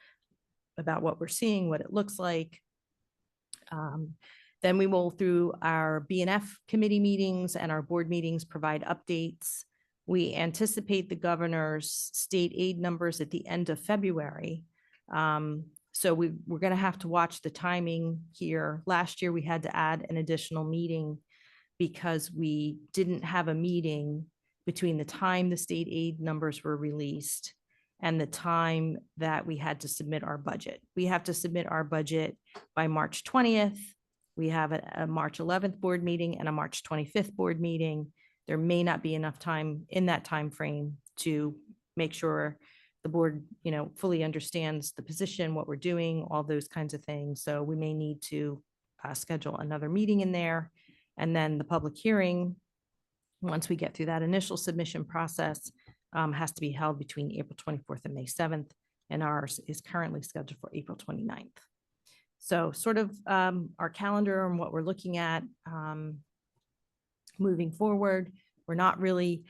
B: about what we're seeing, what it looks like. Then we will, through our BNF committee meetings and our board meetings, provide updates. We anticipate the governor's state aid numbers at the end of February. So we're going to have to watch the timing here. Last year, we had to add an additional meeting because we didn't have a meeting between the time the state aid numbers were released and the time that we had to submit our budget. We have to submit our budget by March 20th. We have a March 11th board meeting and a March 25th board meeting. There may not be enough time in that time frame to make sure the board, fully understands the position, what we're doing, all those kinds of things. So we may need to schedule another meeting in there. And then the public hearing, once we get through that initial submission process, has to be held between April 24th and May 7th, and ours is currently scheduled for April 29th. So sort of our calendar and what we're looking at moving forward. We're not really,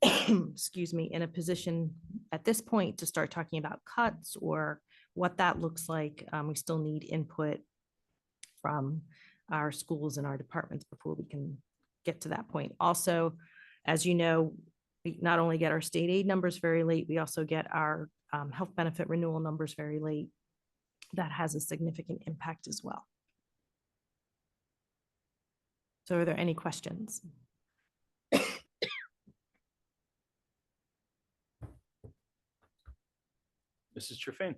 B: excuse me, in a position at this point to start talking about cuts or what that looks like. We still need input from our schools and our departments before we can get to that point. Also, as you know, we not only get our state aid numbers very late, we also get our health benefit renewal numbers very late. That has a significant impact as well. So are there any questions?
I: Mrs. Trefane.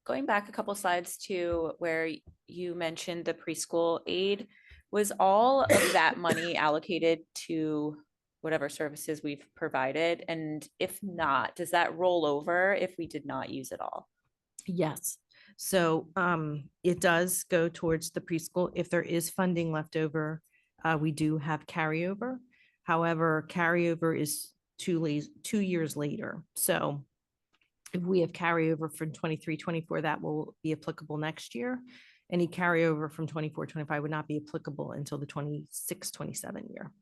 H: Going back a couple slides to where you mentioned the preschool aid, was all of that money allocated to whatever services we've provided? And if not, does that roll over if we did not use it all?
B: Yes. So it does go towards the preschool. If there is funding left over, we do have carryover. However, carryover is 2 years later. So if we have carryover from 23-24, that will be applicable next year. Any carryover from 24-25 would not be applicable until the 26-27 year.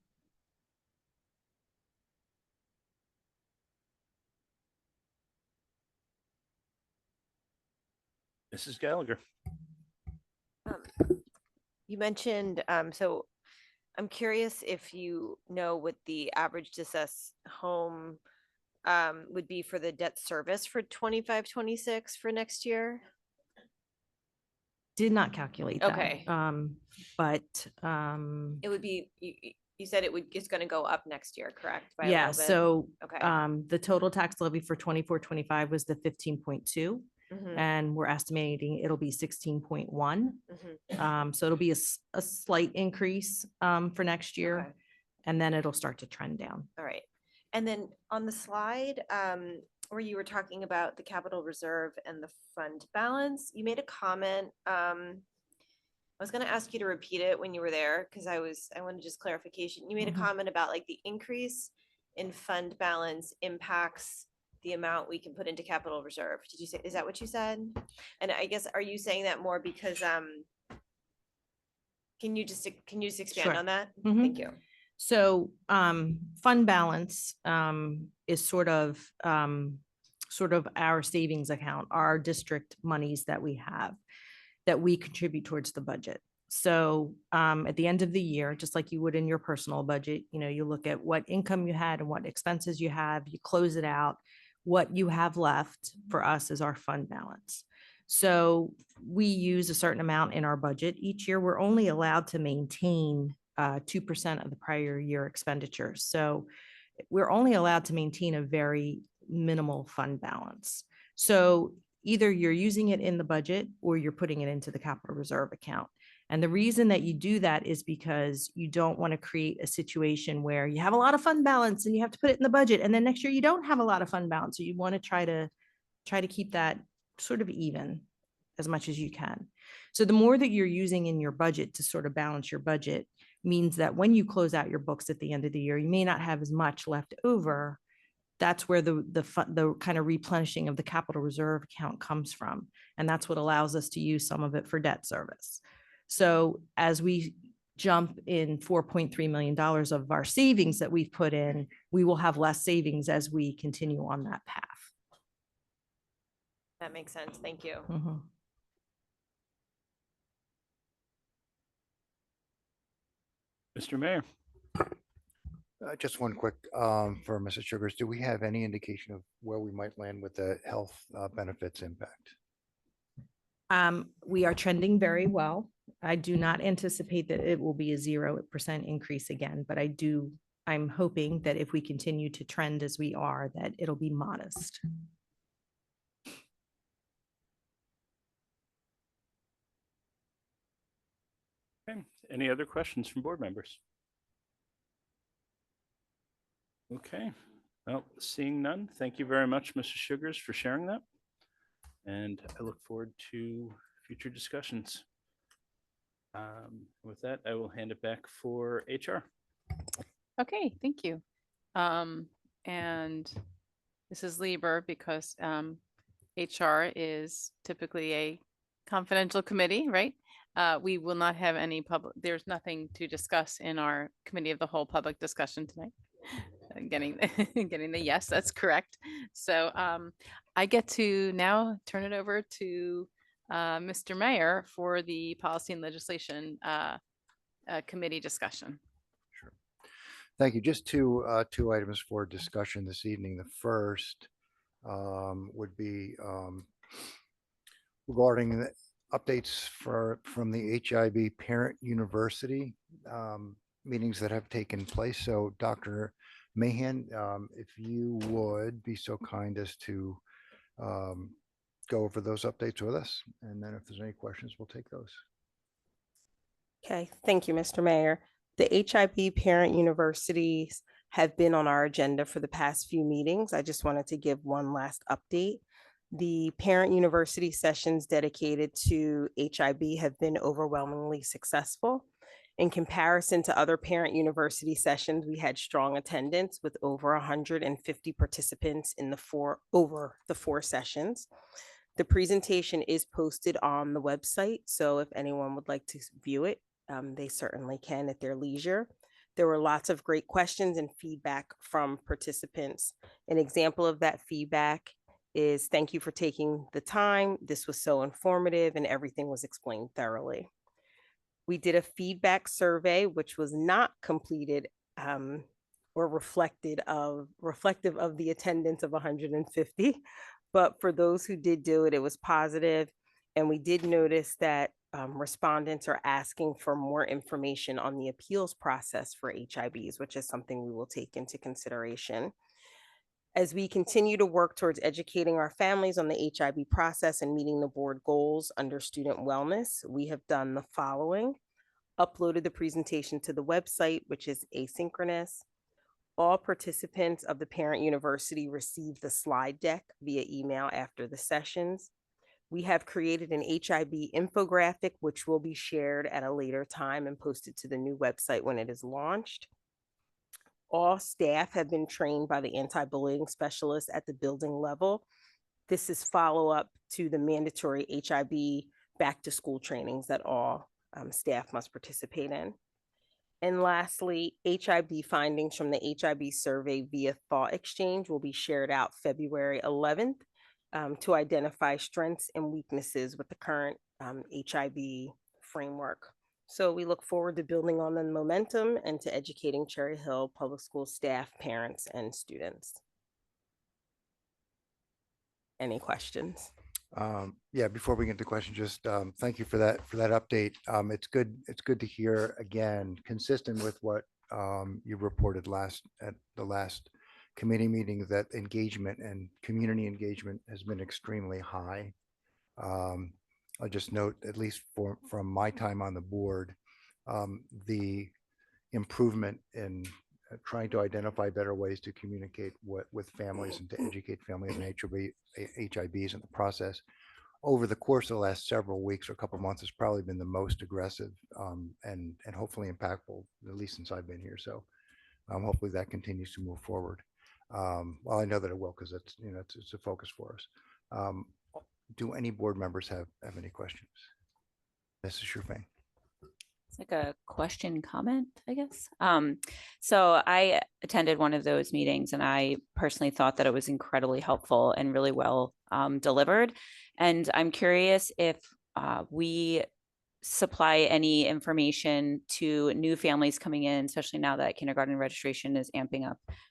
I: Mrs. Gallagher.
G: You mentioned, so I'm curious if you know what the average discussed home would be for the debt service for 25-26 for next year?
B: Did not calculate that.
G: Okay.
B: But
H: It would be,
G: you said it's going to go up next year, correct? By a
B: Yeah,
G: little bit?
B: so
G: Okay.
B: the total tax levy for 24-25 was the 15.2,
G: Mhm,
B: and we're estimating it'll be 16.1.
G: mhm.
B: So it'll be a slight increase for next year,
G: Okay.
B: and then it'll start to trend down.
G: All right. And then on the slide, where you were talking about the capital reserve and the fund balance, you made a comment. I was gonna ask you to repeat it when you were there, because I wanted just clarification. You made a
B: Mhm.
G: comment about like the increase in fund balance impacts the amount we can put into capital reserve. Did you say, is that what you said? And I guess, are you saying that more because, can you just expand
B: Sure.
G: on that?
B: Mhm.
G: Thank you.
B: So fund balance is sort of our savings account, our district monies that we have that we contribute towards the budget. So at the end of the year, just like you would in your personal budget, you know, you look at what income you had and what expenses you have, you close it out. What you have left for us is our fund balance. So we use a certain amount in our budget each year. We're only allowed to maintain 2% of the prior year expenditures. So we're only allowed to maintain a very minimal fund balance. So either you're using it in the budget or you're putting it into the capital reserve account. And the reason that you do that is because you don't want to create a situation where you have a lot of fund balance and you have to put it in the budget. And then next year you don't have a lot of fund balance. So you want to try to keep that sort of even as much as you can. So the more that you're using in your budget to sort of balance your budget means that when you close out your books at the end of the year, you may not have as much left over. That's where the kind of replenishing of the capital reserve account comes from. And that's what allows us to use some of it for debt service. So as we jump in $4.3 million of our savings that we've put in, we will have less savings as we continue on that path.
G: That makes sense. Thank you.
B: Mhm.
I: Mr. Mayor.
J: Just one quick, for Mrs. Sugars, do we have any indication of where we might land with the health benefits impact?
B: We are trending very well. I do not anticipate that it will be a 0% increase again, but I'm hoping that if we continue to trend as we are, that it'll be modest.
I: Okay. Any other questions from board members? Okay, well, seeing none, thank you very much, Mr. Sugars, for sharing that. And I look forward to future discussions. With that, I will hand it back for HR.
A: Okay, thank you. And this is Lieber because HR is typically a confidential committee, right? We will not have any there's nothing to discuss in our committee of the whole public discussion tonight. Getting the yes, that's correct. So I get to now turn it over to Mr. Mayor for the policy and legislation committee discussion.
J: Sure. Thank you. Just two items for discussion this evening. The first would be regarding the updates from the HIB Parent University meetings that have taken place. So Dr. Mahan, if you would be so kind as to go over those updates with us. And then if there's any questions, we'll take those.
K: Okay, thank you, Mr. Mayor. The HIB parent universities have been on our agenda for the past few meetings. I just wanted to give one last update. The parent university sessions dedicated to HIB have been overwhelmingly successful. In comparison to other parent university sessions, we had strong attendance with over 150 participants in over the four sessions. The presentation is posted on the website, so if anyone would like to view it, they certainly can at their leisure. There were lots of great questions and feedback from participants. An example of that feedback is, thank you for taking the time. This was so informative and everything was explained thoroughly. We did a feedback survey, which was not completed or reflective of the attendance of 150. But for those who did do it, it was positive. And we did notice that respondents are asking for more information on the appeals process for HIBs, which is something we will take into consideration. As we continue to work towards educating our families on the HIB process and meeting the board goals under student wellness, we have done the following: uploaded the presentation to the website, which is asynchronous. All participants of the parent university receive the slide deck via email after the sessions. We have created an HIB infographic, which will be shared at a later time and posted to the new website when it is launched. All staff have been trained by the anti-bullying specialist at the building level. This is follow-up to the mandatory HIB back-to-school trainings that all staff must participate in. And lastly, HIB findings from the HIB survey via Thought Exchange will be shared out February 11th to identify strengths and weaknesses with the current HIB framework. So we look forward to building on the momentum and to educating Cherry Hill Public School staff, parents, and students. Any questions?
J: Yeah, before we get to questions, just thank you for that update. It's good to hear again, consistent with what you reported at the last committee meeting, that engagement and community engagement has been extremely high. I'll just note, at least from my time on the board, the improvement in trying to identify better ways to communicate with families and to educate families and HIBs in the process over the course of the last several weeks or a couple of months has probably been the most aggressive and hopefully impactful, at least since I've been here. So hopefully that continues to move forward. Well, I know that it will, because it's a focus for us. Do any board members have any questions? Mrs. Sherfang.
H: It's like a question comment, I guess. So I attended one of those meetings and I personally thought that it was incredibly helpful and really well delivered. And I'm curious if we supply any information to new families coming in, especially now that kindergarten registration is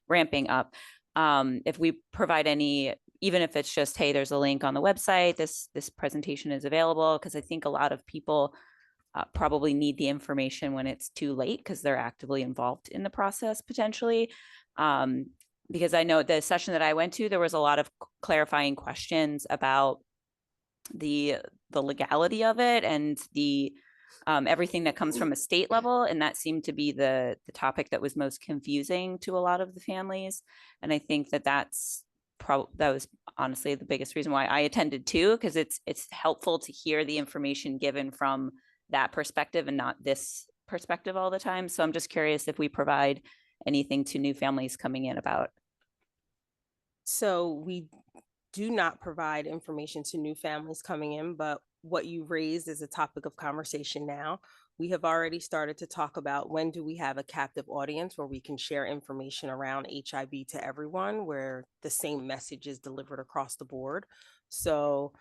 H: ramping up. If we provide any, even if it's just, hey, there's a link on the website, this presentation is available, because I think a lot of people probably need the information when it's too late because they're actively involved in the process potentially. Because I know the session that I went to, there was a lot of clarifying questions about the legality of it and the everything that comes from a state level. And that seemed to be the topic that was most confusing to a lot of the families. And I think that was honestly the biggest reason why I attended too, because it's helpful to hear the information given from that perspective and not this perspective all the time. So I'm just curious if we provide anything to new families coming in about.
K: So we do not provide information to new families coming in, but what you raised is a topic of conversation now. We have already started to talk about when do we have a captive audience where we can share information around HIB to everyone, where the same message is delivered across the board. So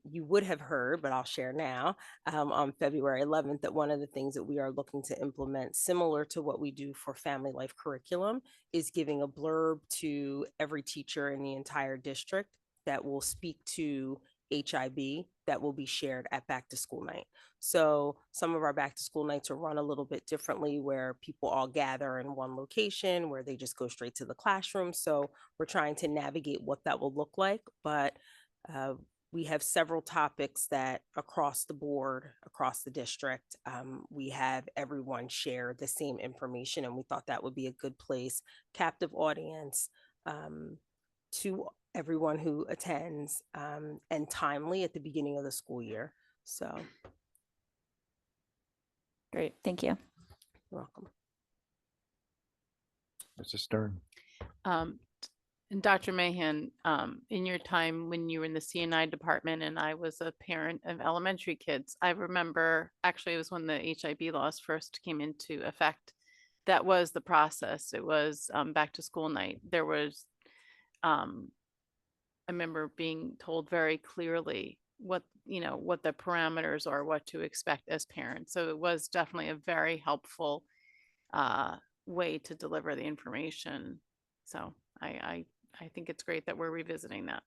K: you would have heard, but I'll share now, on February 11th, that one of the things that we are looking to implement, similar to what we do for family life curriculum, is giving a blurb to every teacher in the entire district that will speak to HIB that will be shared at back to school night. So some of our back to school nights are run a little bit differently, where people all gather in one location, where they just go straight to the classroom. So we're trying to navigate what that will look like, but we have several topics that across the board, across the district, we have everyone share the same information. And we thought that would be a good place, captive audience, to everyone who attends, and timely at the beginning of the school year. So.
H: Great, thank you.
K: You're welcome.
J: Mrs. Stern.
A: And Dr. Mahan, in your time when you were in the CNI department and I was a parent of elementary kids, I remember, actually it was when the HIB laws first came into effect. That was the process. It was back to school night. There was, I remember being told very clearly what the parameters are, what to expect as parents. So it was definitely a very helpful way to deliver the information. So I think it's great that we're revisiting that.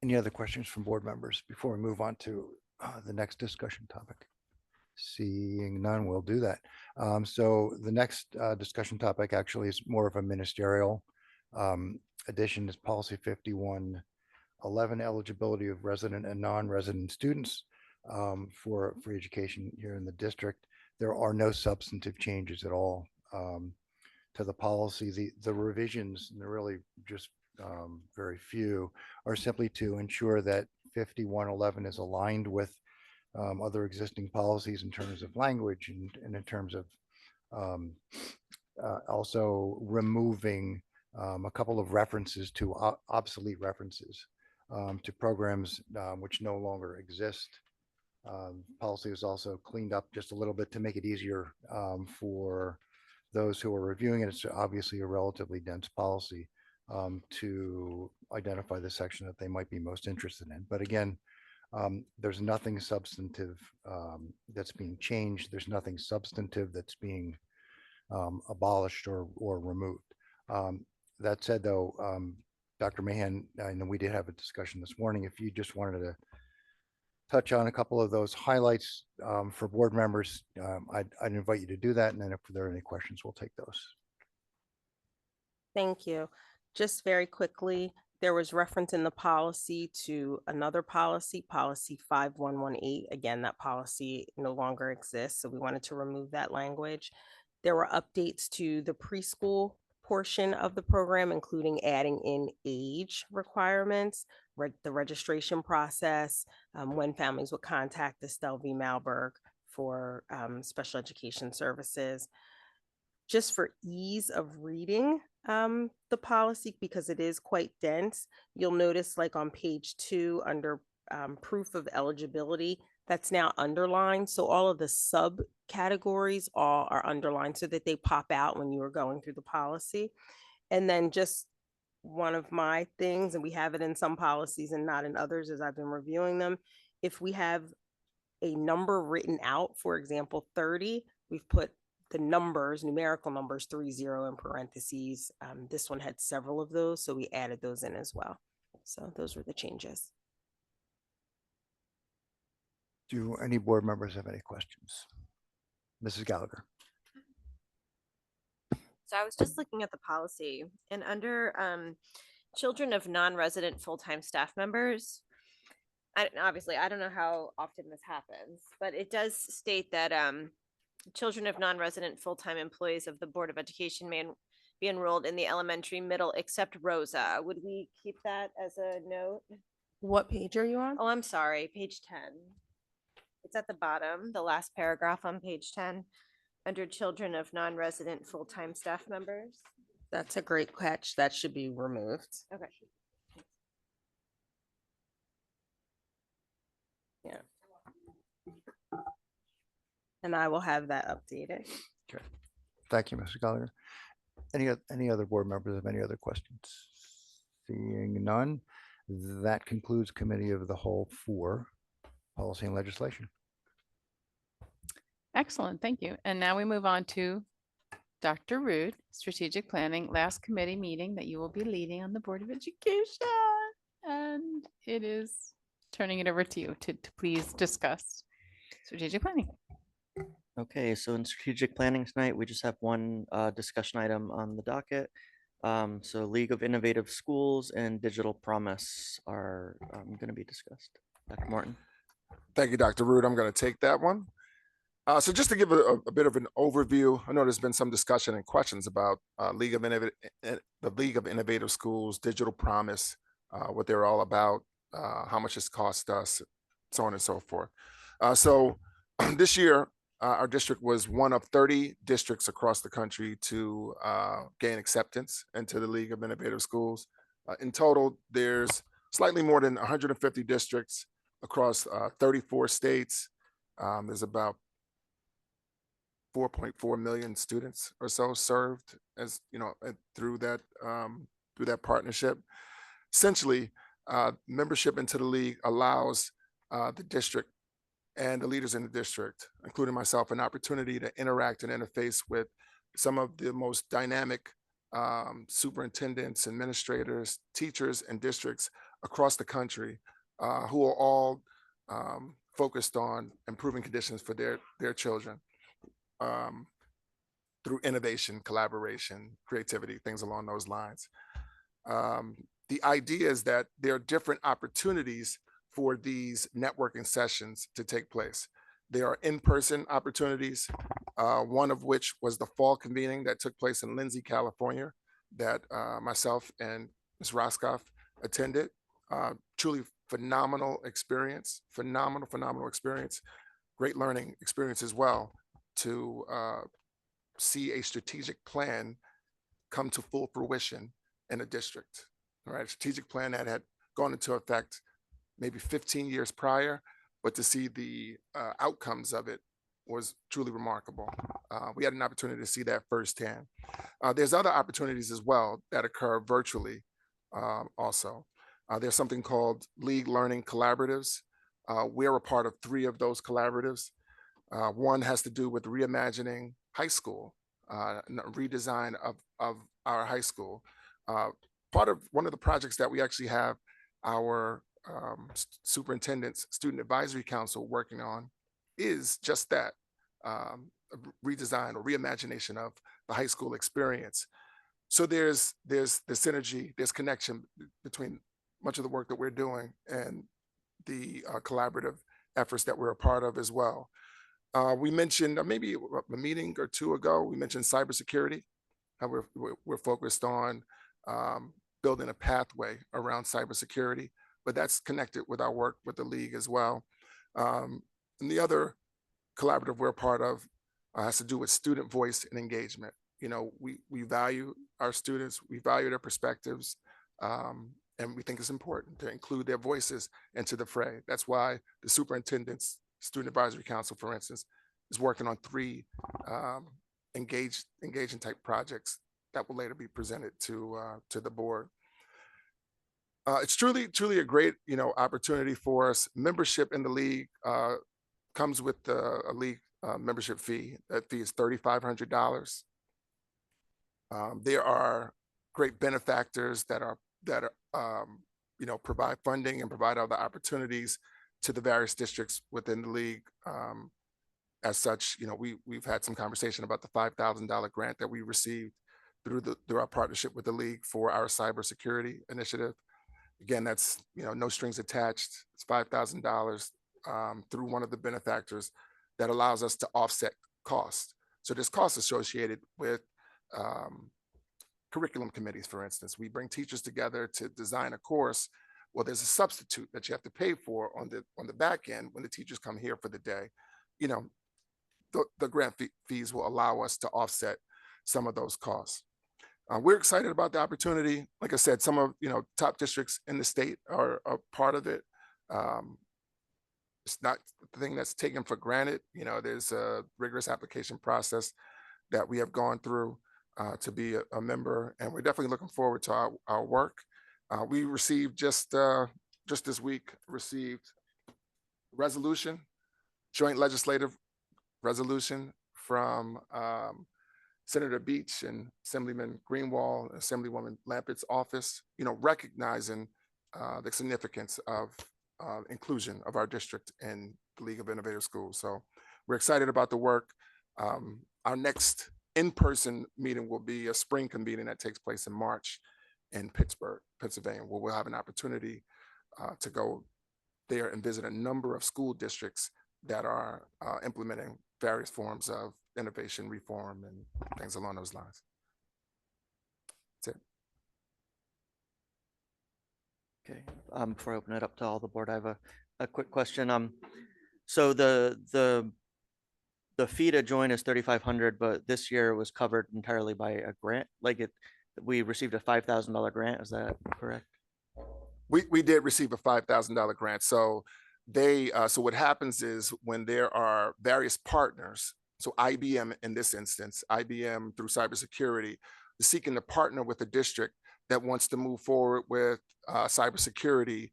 J: Any other questions from board members before we move on to the next discussion topic? Seeing none, we'll do that. So the next discussion topic actually is more of a ministerial addition is policy 5111, eligibility of resident and non-resident students for free education here in the district. There are no substantive changes at all to the policy. The revisions, and they're really just very few, are simply to ensure that 5111 is aligned with other existing policies in terms of language and in terms of also removing a couple of references to obsolete references to programs which no longer exist. Policy is also cleaned up just a little bit to make it easier for those who are reviewing it. It's obviously a relatively dense policy to identify the section that they might be most interested in. But again, there's nothing substantive that's being changed. There's nothing substantive that's being abolished or removed. That said, though, Dr. Mahan, I know we did have a discussion this morning. If you just wanted to touch on a couple of those highlights for board members, I'd invite you to do that. And then if there are any questions, we'll take those.
K: Thank you. Just very quickly, there was reference in the policy to another policy, policy 5118. Again, that policy no longer exists, so we wanted to remove that language. There were updates to the preschool portion of the program, including adding in age requirements, the registration process, when families would contact Estelle V. Malberg for special education services. Just for ease of reading the policy, because it is quite dense, you'll notice like on page 2 under proof of eligibility, that's now underlined. So all of the subcategories all are underlined so that they pop out when you are going through the policy. And then just one of my things, and we have it in some policies and not in others as I've been reviewing them, if we have a number written out, for example, 30, we've put the numbers, numerical numbers, 30 in parentheses. This one had several of those, so we added those in as well. So those were the changes.
J: Do any board members have any questions? Mrs. Gallagher.
G: So I was just looking at the policy and under children of non-resident full-time staff members, obviously, I don't know how often this happens, but it does state that children of non-resident full-time employees of the Board of Education may be enrolled in the elementary, middle, except Rosa. Would we keep that as a note?
K: What page are you on?
G: Oh, I'm sorry, page 10. It's at the bottom, the last paragraph on page 10, under children of non-resident full-time staff members.
K: That's a great catch. That should be removed.
G: Okay.
K: Yeah. And I will have that updated.
J: Okay. Thank you, Mrs. Gallagher. Any other board members have any other questions? Seeing none, that concludes committee of the whole for policy and legislation.
A: Excellent, thank you. And now we move on to Dr. Rude, strategic planning, last committee meeting that you will be leading on the Board of Education. And it is turning it over to you to please discuss strategic planning.
L: Okay, so in strategic planning tonight, we just have one discussion item on the docket. So League of Innovative Schools and Digital Promise are going to be discussed. Dr. Martin.
M: Thank you, Dr. Root. I'm going to take that one. So just to give a bit of an overview, I know there's been some discussion and questions about the League of Innovative Schools, Digital Promise, what they're all about, how much it's cost us, so on and so forth. So this year, our district was one of 30 districts across the country to gain acceptance into the League of Innovative Schools. In total, there's slightly more than 150 districts across 34 states. There's about 4.4 million students or so served as through that partnership. Essentially, membership into the league allows the district and the leaders in the district, including myself, an opportunity to interact and interface with some of the most dynamic superintendents, administrators, teachers, and districts across the country who are all focused on improving conditions for their children through innovation, collaboration, creativity, things along those lines. The idea is that there are different opportunities for these networking sessions to take place. There are in-person opportunities, one of which was the fall convening that took place in Lindsay, California, that myself and Ms. Roscoff attended. Truly phenomenal experience, phenomenal experience, great learning experience as well to see a strategic plan come to full fruition in a district, right? A strategic plan that had gone into effect maybe 15 years prior, but to see the outcomes of it was truly remarkable. We had an opportunity to see that firsthand. There's other opportunities as well that occur virtually also. There's something called League Learning Collaboratives. We're a part of 3 of those collaboratives. One has to do with reimagining high school, redesign of our high school. Part of one of the projects that we actually have our superintendent's student advisory council working on is just that, a redesign or reimagination of the high school experience. So there's the synergy, there's connection between much of the work that we're doing and the collaborative efforts that we're a part of as well. We mentioned maybe a meeting or 2 ago, we mentioned cybersecurity, how we're focused on building a pathway around cybersecurity, but that's connected with our work with the league as well. And the other collaborative we're a part of has to do with student voice and engagement. You know, we value our students, we value their perspectives, and we think it's important to include their voices into the fray. That's why the superintendent's student advisory council, for instance, is working on 3 engaging type projects that will later be presented to the board. It's truly a great, opportunity for us. Membership in the league comes with a league membership fee. That fee is $3,500. There are great benefactors that provide funding and provide other opportunities to the various districts within the league. As such, we've had some conversation about the $5,000 grant that we received through our partnership with the league for our cybersecurity initiative. Again, that's no strings attached. It's $5,000 through one of the benefactors that allows us to offset costs. So there's costs associated with curriculum committees, for instance. We bring teachers together to design a course. Well, there's a substitute that you have to pay for on the back end when the teachers come here for the day. The grant fees will allow us to offset some of those costs. We're excited about the opportunity. Like I said, some of top districts in the state are part of it. It's not the thing that's taken for granted. There's a rigorous application process that we have gone through to be a member, and we're definitely looking forward to our work. We received just this week resolution, joint legislative resolution from Senator Beach and Assemblyman Greenwald, Assemblywoman Lampett's office, recognizing the significance of inclusion of our district in the League of Innovative Schools. So we're excited about the work. Our next in-person meeting will be a spring convening that takes place in March in Pittsburgh, Pennsylvania, where we'll have an opportunity to go there and visit a number of school districts that are implementing various forms of innovation, reform, and things along those lines. That's it.
L: Okay, before I open it up to all the board, I have a quick question. So the fee to join is $3,500, but this year it was covered entirely by a grant. We received a $5,000 grant. Is that correct?
M: We did receive a $5,000 grant. So so what happens is when there are various partners, so IBM in this instance, IBM through cybersecurity, is seeking to partner with a district that wants to move forward with a cybersecurity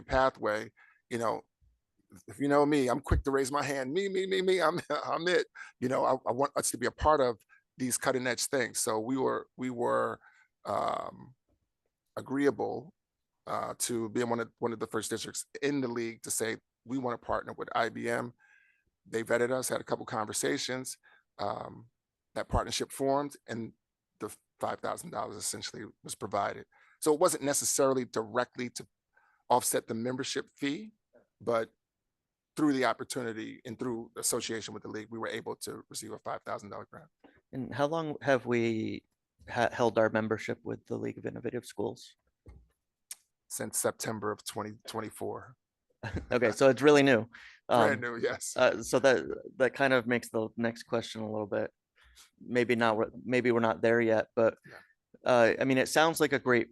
M: pathway. If you know me, I'm quick to raise my hand. Me, I'm it. I want us to be a part of these cutting edge things. So we were agreeable to be one of the first districts in the league to say, we want to partner with IBM. They vetted us, had a couple conversations. That partnership formed, and the $5,000 essentially was provided. So it wasn't necessarily directly to offset the membership fee, but through the opportunity and through association with the league, we were able to receive a $5,000 grant.
L: And how long have we held our membership with the League of Innovative Schools?
M: Since September of 2024.
L: Okay, so it's really new.
M: Brand new, yes.
L: So that kind of makes the next question a little bit, maybe we're not there yet, but I mean, it sounds like a great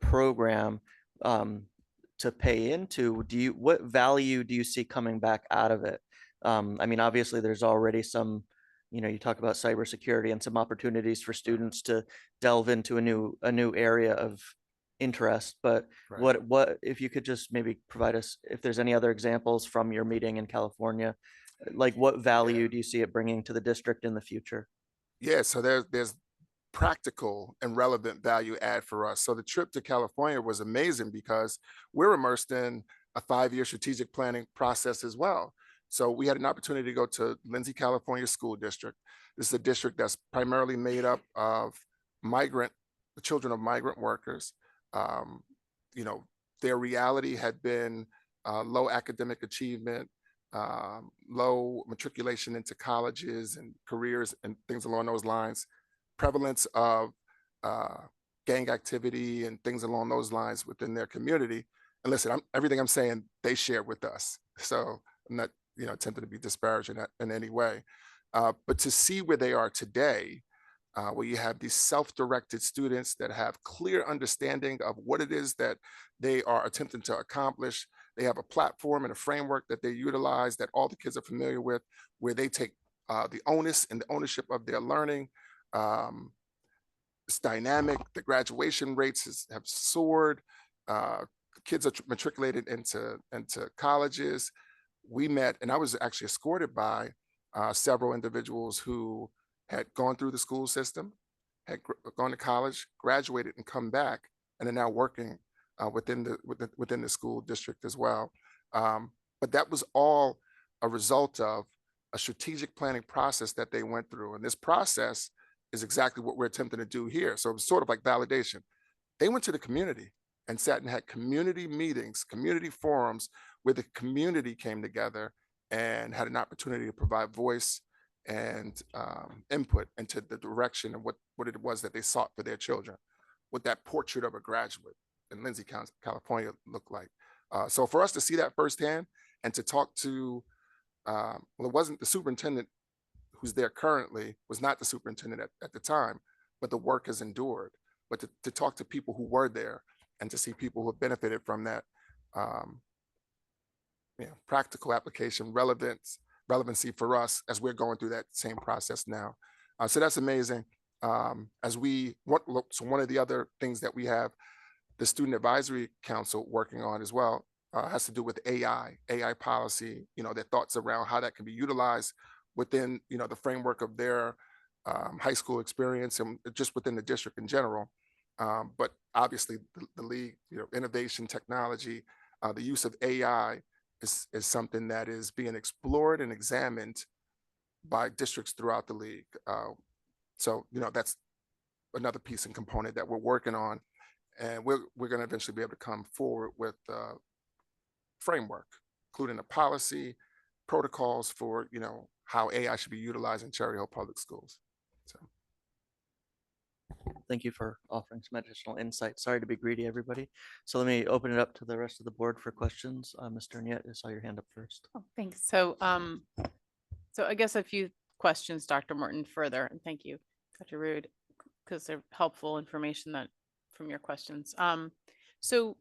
L: program to pay into. What value do you see coming back out of it? I mean, obviously there's already some, you talk about cybersecurity and some opportunities for students to delve into a new area of interest, but
M: Right.
L: what if you could just maybe provide us if there's any other examples from your meeting in California, like what value do you see it bringing to the district in the future?
M: Yeah, so there's practical and relevant value add for us. So the trip to California was amazing because we're immersed in a 5-year strategic planning process as well. So we had an opportunity to go to Lindsay, California School District. This is a district that's primarily made up of the children of migrant workers. Their reality had been low academic achievement, low matriculation into colleges and careers and things along those lines, prevalence of gang activity and things along those lines within their community. And listen, everything I'm saying, they shared with us. So I'm not, attempting to be disparaging in any way. But to see where they are today, where you have these self-directed students that have clear understanding of what it is that they are attempting to accomplish. They have a platform and a framework that they utilize that all the kids are familiar with, where they take the onus and the ownership of their learning. It's dynamic. The graduation rates have soared. Kids are matriculated into colleges. We met, and I was actually escorted by several individuals who had gone through the school system, had gone to college, graduated, and come back, and are now working within the school district as well. But that was all a result of a strategic planning process that they went through. And this process is exactly what we're attempting to do here. So it was sort of like validation. They went to the community and sat and had community meetings, community forums, where the community came together and had an opportunity to provide voice and input into the direction of what it was that they sought for their children, what that portrait of a graduate in Lindsay, California looked like. So for us to see that firsthand and to talk to, well, it wasn't the superintendent who's there currently, was not the superintendent at the time, but the work has endured. But to talk to people who were there and to see people who have benefited from that practical application, relevancy for us as we're going through that same process now. So that's amazing. So one of the other things that we have the Student Advisory Council working on as well has to do with AI policy, their thoughts around how that can be utilized within, the framework of their high school experience and just within the district in general. But obviously the league, innovation, technology, the use of AI is something that is being explored and examined by districts throughout the league. So, that's another piece and component that we're working on. And we're going to eventually be able to come forward with a framework, including a policy, protocols for, how AI should be utilized in Cherry Hill Public Schools. So.
L: Thank you for offering some additional insight. Sorry to be greedy, everybody. So let me open it up to the rest of the board for questions. Mr. Niet, I saw your hand up first.
A: Oh, thanks. So I guess a few questions, Dr. Morton, further, and thank you, Dr. Rude, because they're helpful information from your questions. So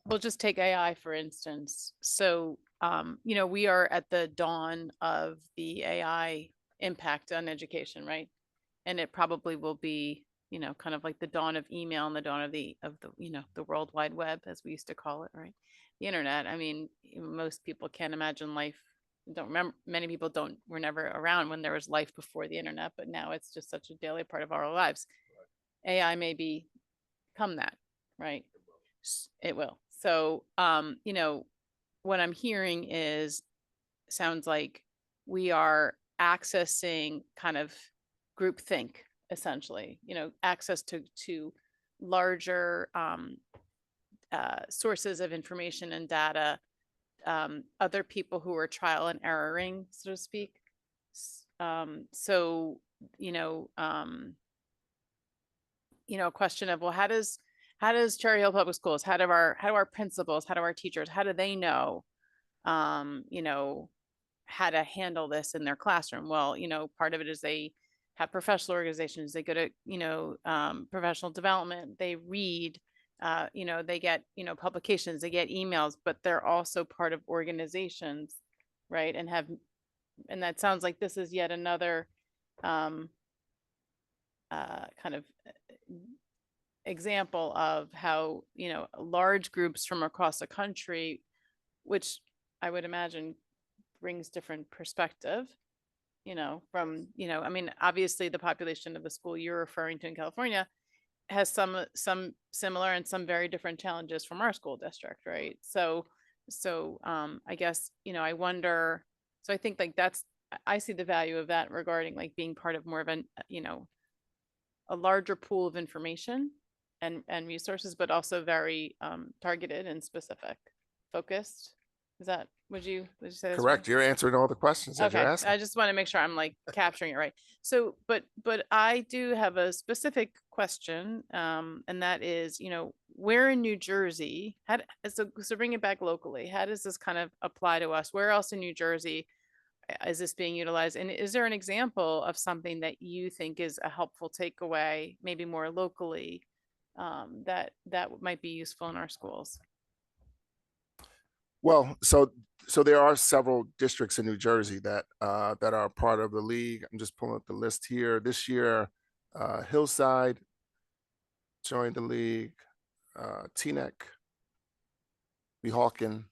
A: we'll just take AI, for instance. So, we are at the dawn of the AI impact on education, right? And it probably will be, kind of like the dawn of email and the dawn of the the World Wide Web, as we used to call it, right? The internet. I mean, most people can't imagine life. Many people were never around when there was life before the internet, but now it's just such a daily part of our lives. AI may become that, right? It will. So, you know, what I'm hearing is, sounds like we are accessing kind of groupthink, essentially, you know, access to larger sources of information and data, other people who are trial and erroring, so to speak. So, a question of, well, how does Cherry Hill Public Schools, how do our principals, how do our teachers, how do they know, how to handle this in their classroom? Well, part of it is they have professional organizations, they go to, professional development, they read, they get, publications, they get emails, but they're also part of organizations, right? And that sounds like this is yet another kind of example of how, large groups from across the country, which I would imagine brings different perspective, from, I mean, obviously the population of the school you're referring to in California has some similar and some very different challenges from our school district, right? So I guess, I wonder, so I think like I see the value of that regarding like being part of more of an, a larger pool of information and resources, but also very targeted and specific, focused. Is that, would you say that's right?
M: Correct. You're answering all the questions that you're
A: Okay,
M: asking.
A: I just want to make sure I'm like capturing it right. So, but I do have a specific question, and that is, where in New Jersey, so bring it back locally, how does this kind of apply to us? Where else in New Jersey is this being utilized? And is there an example of something that you think is a helpful takeaway, maybe more locally, that might be useful in our schools?
M: Well, so there are several districts in New Jersey that are part of the league. I'm just pulling up the list here. This year, Hillside joined the league, Teaneck, Weehawken,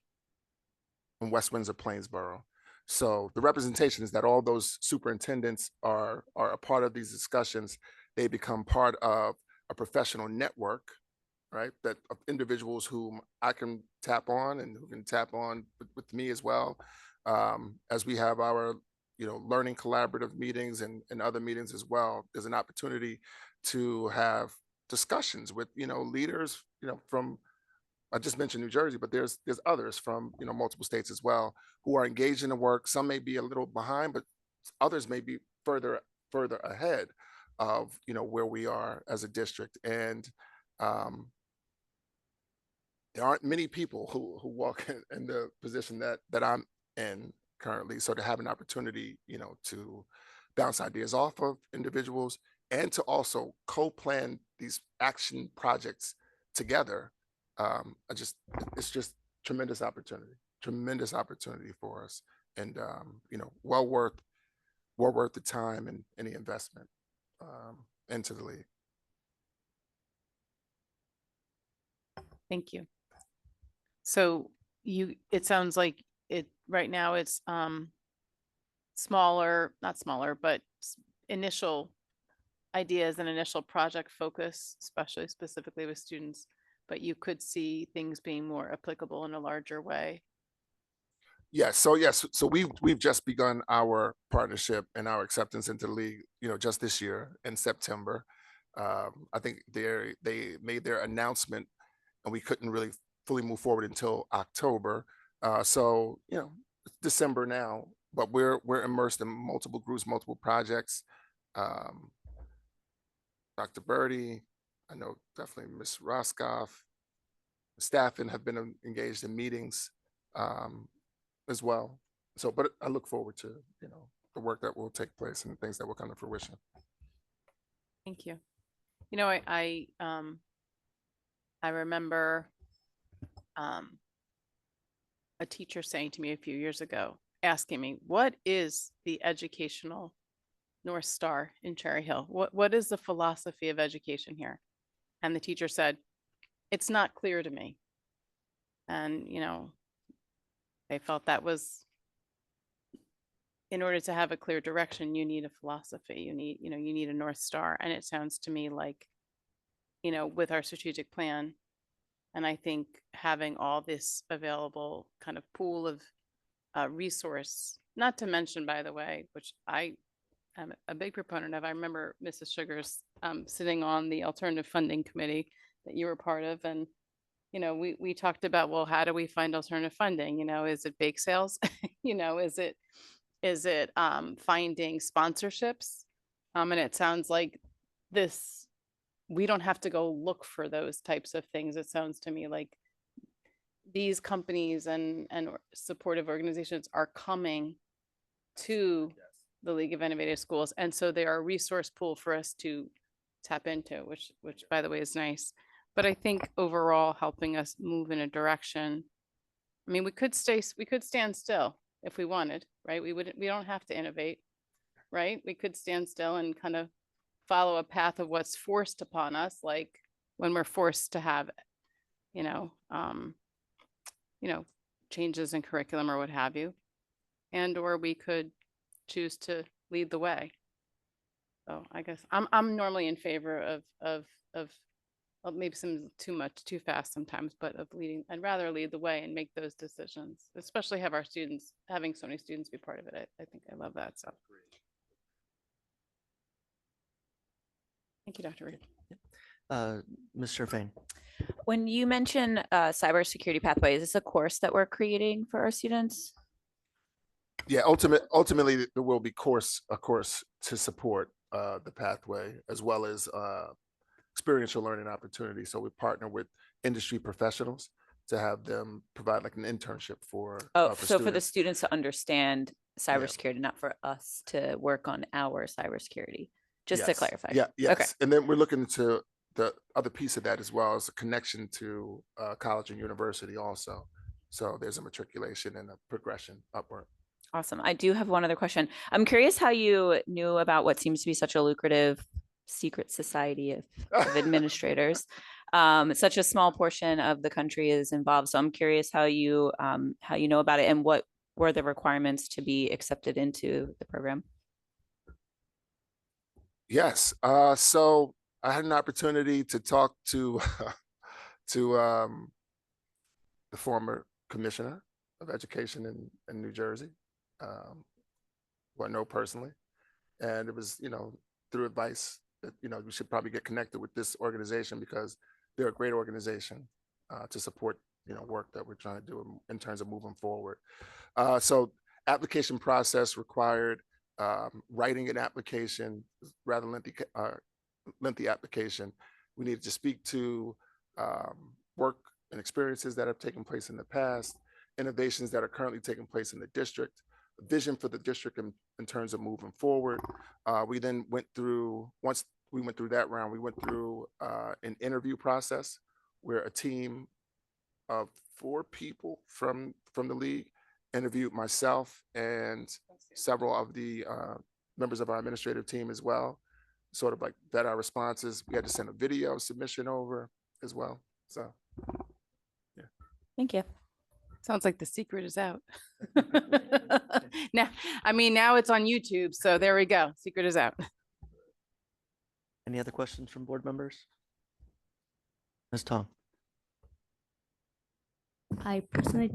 M: and West Windsor Plainsboro. So the representation is that all those superintendents are a part of these discussions. They become part of a professional network, right? That of individuals whom I can tap on and who can tap on with me as well. As we have our, learning collaborative meetings and other meetings as well, there's an opportunity to have discussions with, leaders, from, I just mentioned New Jersey, but there's others from, multiple states as well who are engaged in the work. Some may be a little behind, but others may be further ahead of, where we are as a district. And there aren't many people who walk in the position that I'm in currently. So to have an opportunity, to bounce ideas off of individuals and to also co-plan these action projects together, it's just tremendous opportunity for us, and well worth the time and any investment into the league.
A: Thank you. So it sounds like right now it's smaller, not smaller, but initial ideas and initial project focus, especially specifically with students, but you could see things being more applicable in a larger way.
M: Yes. So we've just begun our partnership and our acceptance into the league, just this year in September. I think they made their announcement and we couldn't really fully move forward until October. So, it's December now, but we're immersed in multiple groups, multiple projects. Dr. Birdie, I know definitely Ms. Roscoff, staff and have been engaged in meetings as well. So, but I look forward to, the work that will take place and things that will come to fruition.
A: Thank you. I remember a teacher saying to me a few years ago, asking me, what is the educational North Star in Cherry Hill? What is the philosophy of education here? And the teacher said, it's not clear to me. And, they felt that was, in order to have a clear direction, you need a philosophy, you need a North Star. And it sounds to me like, with our strategic plan, And I think having all this available kind of pool of resource, not to mention, by the way, which I am a big proponent of. I remember Mrs. Sugars sitting on the alternative funding committee that you were part of. And, you know, we talked about, well, how do we find alternative funding? You know, is it bake sales? You know, is it finding sponsorships? And it sounds like this, we don't have to go look for those types of things. It sounds to me like these companies and supportive organizations are coming to the League of Innovative Schools. And so they are a resource pool for us to tap into, which by the way is nice. But I think overall helping us move in a direction. I mean, we could stand still if we wanted, right? We don't have to innovate, right? We could stand still and kind of follow a path of what's forced upon us, like when we're forced to have, you know, changes in curriculum or what have you. And or we could choose to lead the way. So I guess I'm normally in favor of maybe some too fast sometimes, but of leading. I'd rather lead the way and make those decisions, especially have our students, having so many students be part of it. I think I love that. So thank you, Dr. Reed.
L: Mr. Fain.
H: When you mention cybersecurity pathway, is this a course that we're creating for our students?
M: Yeah, ultimately there will be a course to support the pathway, as well as experiential learning opportunities. So we partner with industry professionals to have them provide like an internship for
H: So for the
M: students.
H: students to understand cybersecurity, not for us to work on our cybersecurity, just to
M: Yes.
H: clarify.
M: Yeah, yes.
H: Okay.
M: And then we're looking to the other piece of that as well as a connection to college and university also. So there's a matriculation and a progression upward.
H: Awesome. I do have one other question. I'm curious how you knew about what seems to be such a lucrative secret society of administrators. Such a small portion of the country is involved. So I'm curious how you know about it and what were the requirements to be accepted into the program?
M: Yes. So I had an opportunity to talk to the former commissioner of education in New Jersey, who I know personally. And it was, through advice that, we should probably get connected with this organization because they're a great organization to support, work that we're trying to do in terms of moving forward. So application process required writing an application, rather lengthy application. We needed to speak to work and experiences that have taken place in the past, innovations that are currently taking place in the district, vision for the district in terms of moving forward. We then once we went through that round, we went through an interview process where a team of 4 people from the league interviewed myself and several of the members of our administrative team as well, sort of like vet our responses. We had to send a video submission over as well. So, yeah.
H: Thank you.
A: Sounds like the secret is out. Now it's on YouTube. So there we go. Secret is out.
L: Any other questions from board members? Ms. Tong.
N: I personally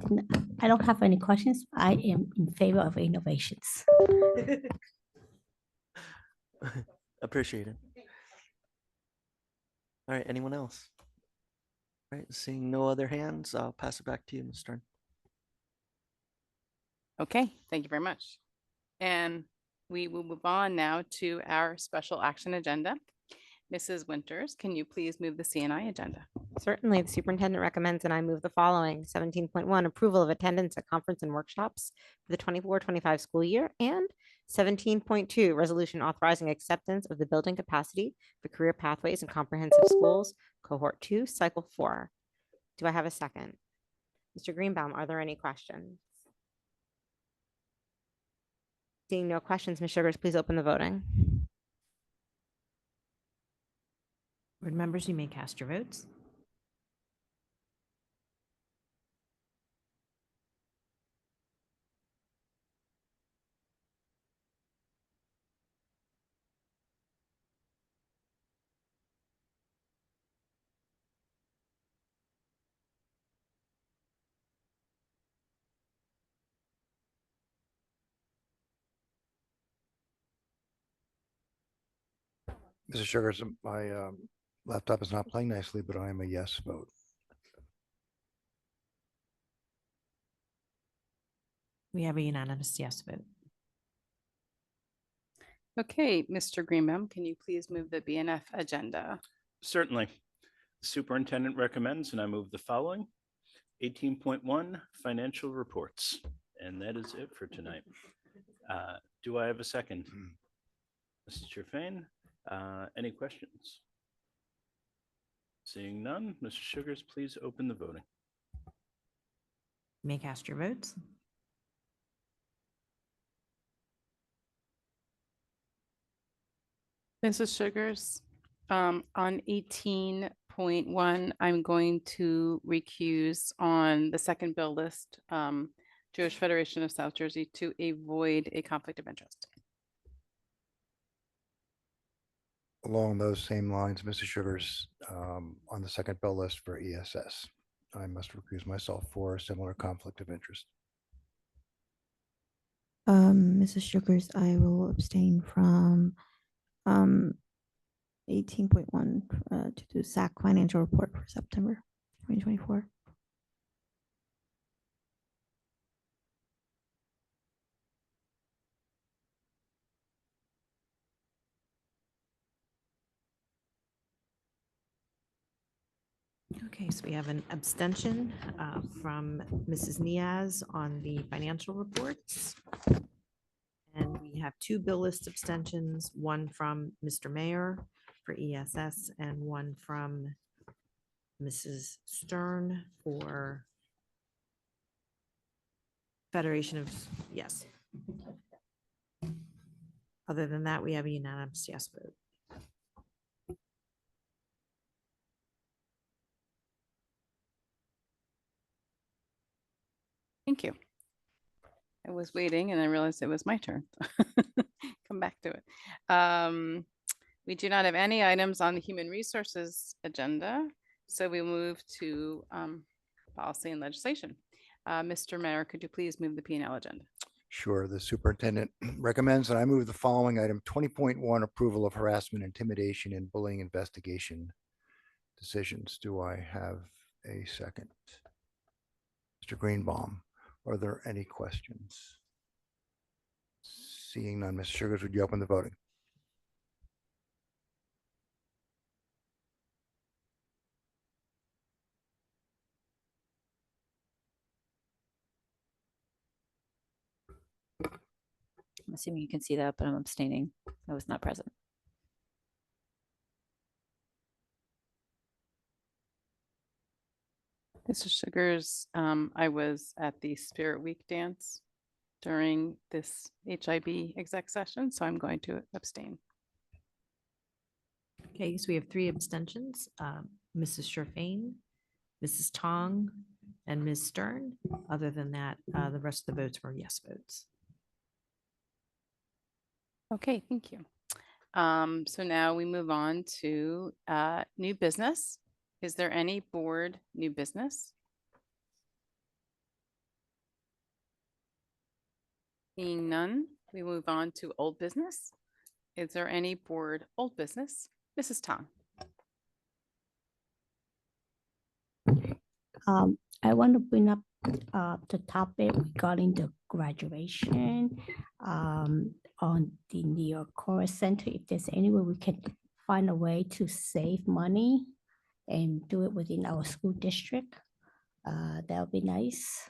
N: I don't have any questions. I am in favor of innovations.
L: Appreciate it. All right, anyone else? All right, seeing no other hands, I'll pass it back to you, Ms. Stern.
A: Okay, thank you very much. And we will move on now to our special action agenda. Mrs. Winters, can you please move the CNI agenda?
C: Certainly, the superintendent recommends and I move the following. 17.1, approval of attendance at conference and workshops for the 24-25 school year, and 17.2, resolution authorizing acceptance of the building capacity for career pathways and comprehensive schools, cohort 2, cycle 4. Do I have a second? Mr. Greenbaum, are there any questions? Seeing no questions, Ms. Sugars, please open the voting.
B: Board members, you may cast your votes.
J: Mrs. Sugars, my laptop is not playing nicely, but I am a yes vote.
B: We have a unanimous yes vote.
A: Okay, Mr. Greenbaum, can you please move the BNF agenda?
I: Certainly. Superintendent recommends, and I move the following. 18.1 financial reports, and that is it for tonight. Do I have a second? Mrs. Jerfain, any questions? Seeing none, Mr. Sugars, please open the voting.
B: You may cast your votes.
A: Mrs. Sugars, on 18.1, I'm going to recuse on the second bill list, Jewish Federation of South Jersey, to avoid a conflict of interest.
J: Along those same lines, Mrs. Sugars, on the second bill list for ESS, I must recuse myself for a similar conflict of interest.
O: Mrs. Sugars, I will abstain from 18.1 to do SAC financial report for September 2024.
B: Okay, so we have an abstention from Mrs. Niaz on the financial reports. And we have two bill list abstentions, one from Mr. Mayor for ESS and one from Mrs. Stern for Federation of, yes. Other than that, we have a unanimous yes vote.
A: Thank you. I was waiting and I realized it was my turn. Come back to it. We do not have any items on the human resources agenda, so we move to policy and legislation. Mr. Mayor, could you please move the P&L agenda?
J: Sure, the superintendent recommends that I move the following item, 20.1, approval of harassment, intimidation, and bullying investigation decisions. Do I have a second? Mr. Greenbaum, are there any questions? Seeing none, Ms. Sugars, would you open the voting?
H: I'm assuming you can see that, but I'm abstaining. I was not present.
A: Mr. Sugars, I was at the Spirit Week dance during this HIB exec session, so I'm going to abstain.
B: Okay, so we have three abstentions, Mrs. Sherfain, Mrs. Tong, and Ms. Stern. Other than that, the rest of the votes were yes votes.
A: Okay, thank you. So now we move on to new business. Is there any board new business? Seeing none, we move on to old business. Is there any board old business? Mrs. Tong.
N: I want to bring up the topic regarding the graduation on the New York Chorus Center. If there's any way we can find a way to save money and do it within our school district, that would be nice.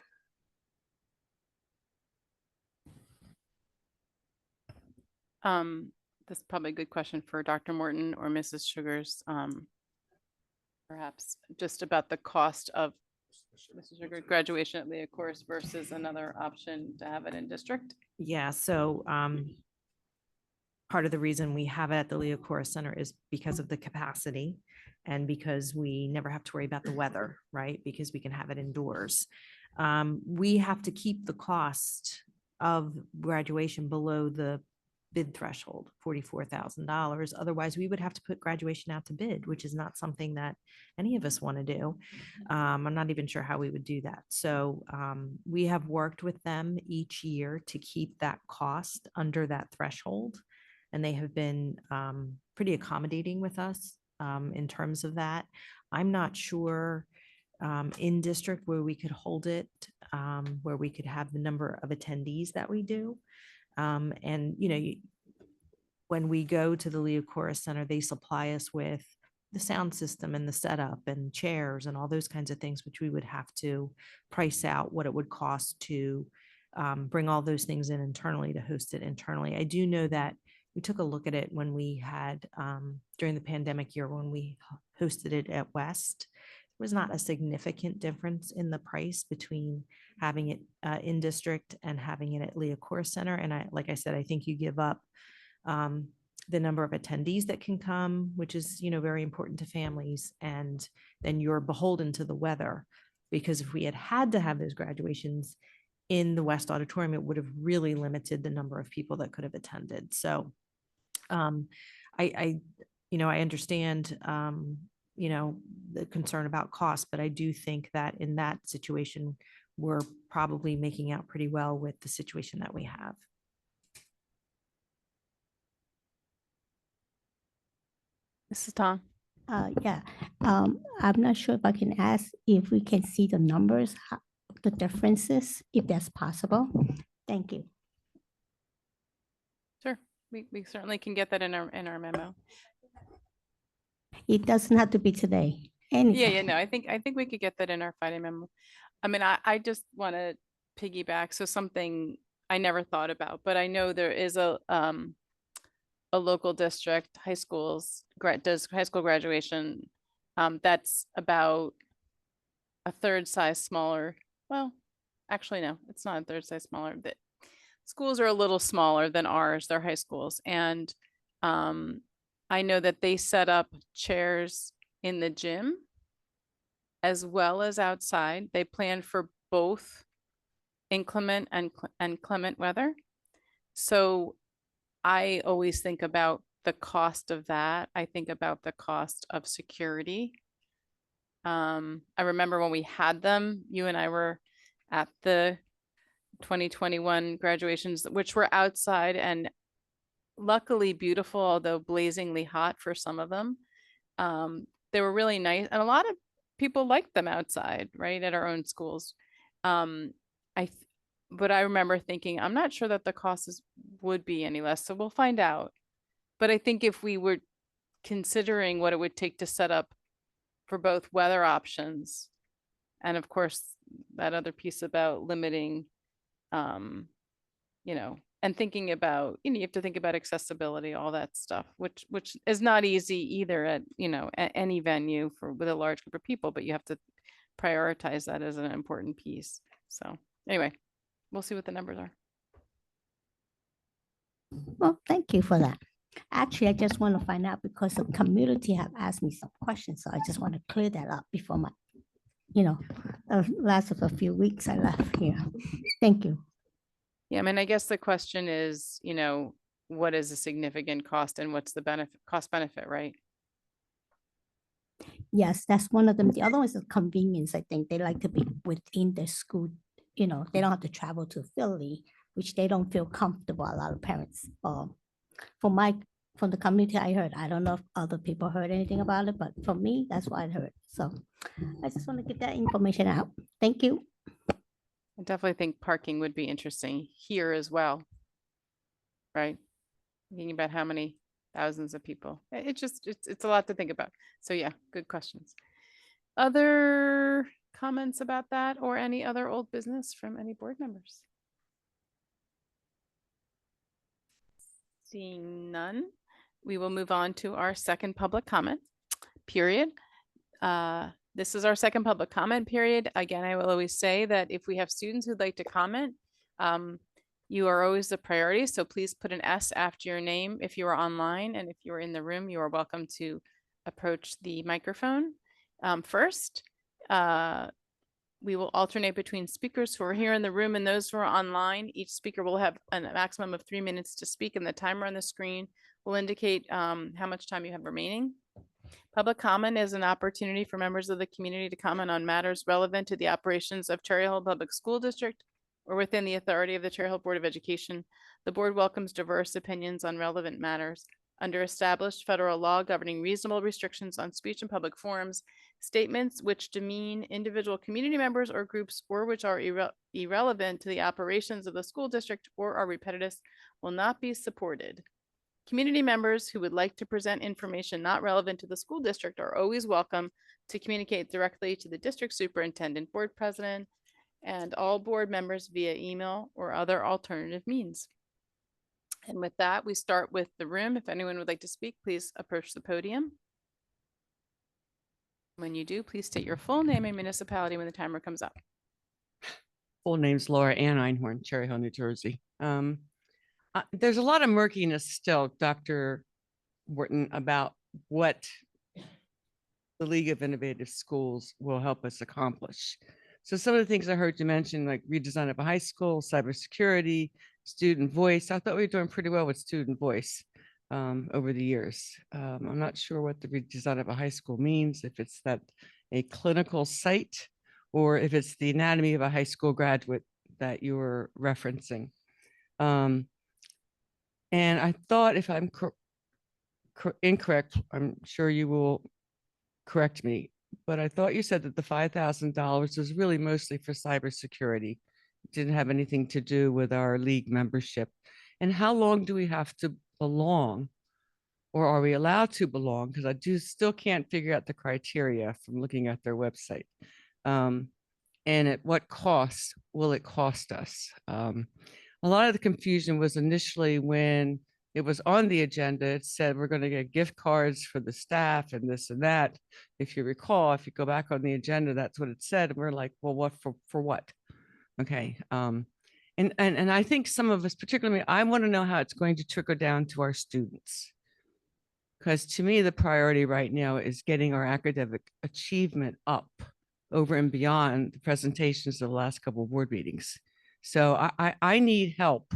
A: This is probably a good question for Dr. Morton or Mrs. Sugars. Perhaps just about the cost of Mrs. Sugar graduation at Leah Course versus another option to have it in district.
B: Yeah, so part of the reason we have it at the Leo Chorus Center is because of the capacity and because we never have to worry about the weather, right? Because we can have it indoors. We have to keep the cost of graduation below the bid threshold, $44,000. Otherwise, we would have to put graduation out to bid, which is not something that any of us want to do. I'm not even sure how we would do that. So we have worked with them each year to keep that cost under that threshold. and they have been pretty accommodating with us in terms of that. I'm not sure in district where we could hold it, where we could have the number of attendees that we do. And, when we go to the Leo Chorus Center, they supply us with the sound system and the setup and chairs and all those kinds of things, which we would have to price out what it would cost to bring all those things in internally, to host it internally. I do know that we took a look at it when we had, during the pandemic year, when we hosted it at West. There was not a significant difference in the price between having it in district and having it at Leo Chorus Center. And like I said, I think you give up the number of attendees that can come, which is, very important to families. And then you're beholden to the weather, because if we had to have those graduations in the West Auditorium, it would have really limited the number of people that could have attended. So I understand, the concern about cost, but I do think that in that situation, we're probably making out pretty well with the situation that we have.
A: Mrs. Tong.
N: Yeah, I'm not sure if I can ask if we can see the numbers, the differences, if that's possible. Thank you.
A: Sure, we certainly can get that in our memo.
N: It doesn't have to be today.
A: Yeah, no, I think we could get that in our Friday memo. I mean, I just want to piggyback. So something I never thought about, but I know there is a local district, high schools, does high school graduation. That's about a third size smaller. Well, actually, no, it's not a third size smaller. The schools are a little smaller than ours, their high schools. And I know that they set up chairs in the gym as well as outside. They plan for both inclement and clement weather. So I always think about the cost of that. I think about the cost of security. I remember when we had them, you and I were at the 2021 graduations, which were outside and luckily beautiful, although blazingly hot for some of them. They were really nice, and a lot of people liked them outside, right, at our own schools. But I remember thinking, I'm not sure that the costs would be any less, so we'll find out. But I think if we were considering what it would take to set up for both weather options, and of course, that other piece about limiting, and thinking about, you have to think about accessibility, all that stuff, which is not easy either at, at any venue with a large group of people, but you have to prioritize that as an important piece. So anyway, we'll see what the numbers are.
N: Well, thank you for that. Actually, I just want to find out because the community have asked me some questions, so I just want to clear that up before my, last of a few weeks I left here. Thank you.
A: Yeah, I mean, I guess the question is, what is a significant cost and what's the cost benefit, right?
N: Yes, that's one of them. The other one is the convenience. I think they like to be within the school. They don't have to travel to Philly, which they don't feel comfortable. A lot of parents. From the community I heard. I don't know if other people heard anything about it, but for me, that's what I heard. So I just want to get that information out. Thank you.
A: I definitely think parking would be interesting here as well. Right? Thinking about how many thousands of people. It's a lot to think about. So yeah, good questions. Other comments about that or any other old business from any board members? Seeing none, we will move on to our second public comment period. This is our second public comment period. Again, I will always say that if we have students who'd like to comment, you are always the priority. So please put an S after your name if you are online, and if you are in the room, you are welcome to approach the microphone. First, we will alternate between speakers who are here in the room and those who are online. Each speaker will have a maximum of 3 minutes to speak, and the timer on the screen will indicate how much time you have remaining. Public comment is an opportunity for members of the community to comment on matters relevant to the operations of Cherry Hill Public School District or within the authority of the Cherry Hill Board of Education, the board welcomes diverse opinions on relevant matters. Under established federal law governing reasonable restrictions on speech in public forums, statements which demean individual community members or groups or which are irrelevant to the operations of the school district or are repetitive will not be supported. Community members who would like to present information not relevant to the school district are always welcome to communicate directly to the district superintendent, board president, and all board members via email or other alternative means. And with that, we start with the room. If anyone would like to speak, please approach the podium. When you do, please state your full name and municipality when the timer comes up.
D: Full name's Laura Ann Einhorn, Cherry Hill, New Jersey. There's a lot of murkiness still, Dr. Wharton, about what the League of Innovative Schools will help us accomplish. So some of the things I heard you mention, like redesign of a high school, cybersecurity, student voice. I thought we were doing pretty well with student voice over the years. I'm not sure what the redesign of a high school means, if it's that a clinical site or if it's the anatomy of a high school graduate that you were referencing. And I thought, if I'm incorrect, I'm sure you will correct me, but I thought you said that the $5,000 was really mostly for cybersecurity. It didn't have anything to do with our league membership. And how long do we have to belong, or are we allowed to belong? Because I still can't figure out the criteria from looking at their website. And at what cost will it cost us? A lot of the confusion was initially when it was on the agenda. It said we're going to get gift cards for the staff and this and that. If you recall, if you go back on the agenda, that's what it said. And we're like, well, what for what? Okay. And I think some of us, particularly me, I want to know how it's going to trickle down to our students. Because to me, the priority right now is getting our academic achievement up over and beyond the presentations of the last couple of board meetings. So I need help,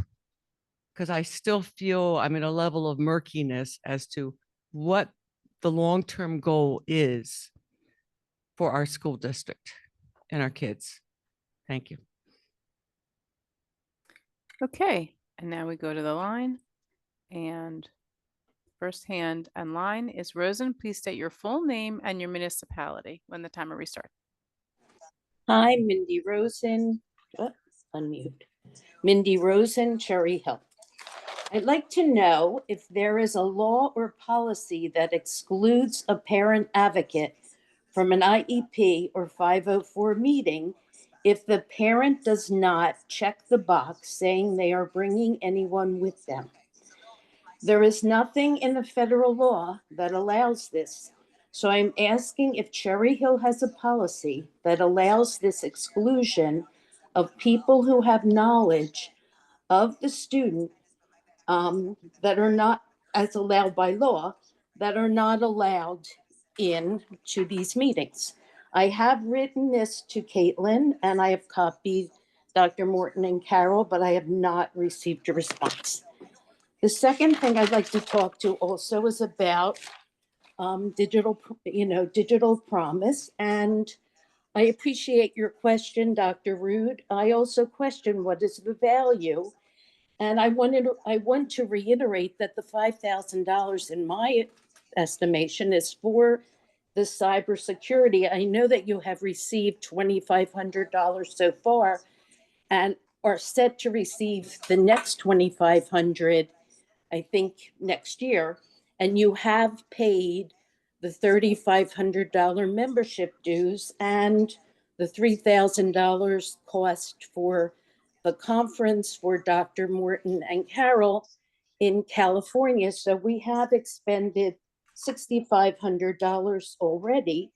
D: because I still feel I'm in a level of murkiness as to what the long-term goal is for our school district and our kids. Thank you.
A: Okay, and now we go to the line. And first hand on line is Rosen. Please state your full name and your municipality when the timer restarts.
P: Hi, Mindy Rosen. Unmute. Mindy Rosen, Cherry Hill. I'd like to know if there is a law or policy that excludes a parent advocate from an IEP or 504 meeting if the parent does not check the box saying they are bringing anyone with them. There is nothing in the federal law that allows this. So I'm asking if Cherry Hill has a policy that allows this exclusion of people who have knowledge of the student that are not, as allowed by law, that are not allowed in to these meetings. I have written this to Caitlin and I have copied Dr. Morton and Carol, but I have not received a response. The second thing I'd like to talk to also is about digital promise. And I appreciate your question, Dr. Rude. I also question what is the value. And I want to reiterate that the $5,000 in my estimation is for the cybersecurity. I know that you have received $2,500 so far and are set to receive the next $2,500, I think, next year. And you have paid the $3,500 membership dues and the $3,000 cost for the conference for Dr. Morton and Carol in California. So we have expended $6,500 already.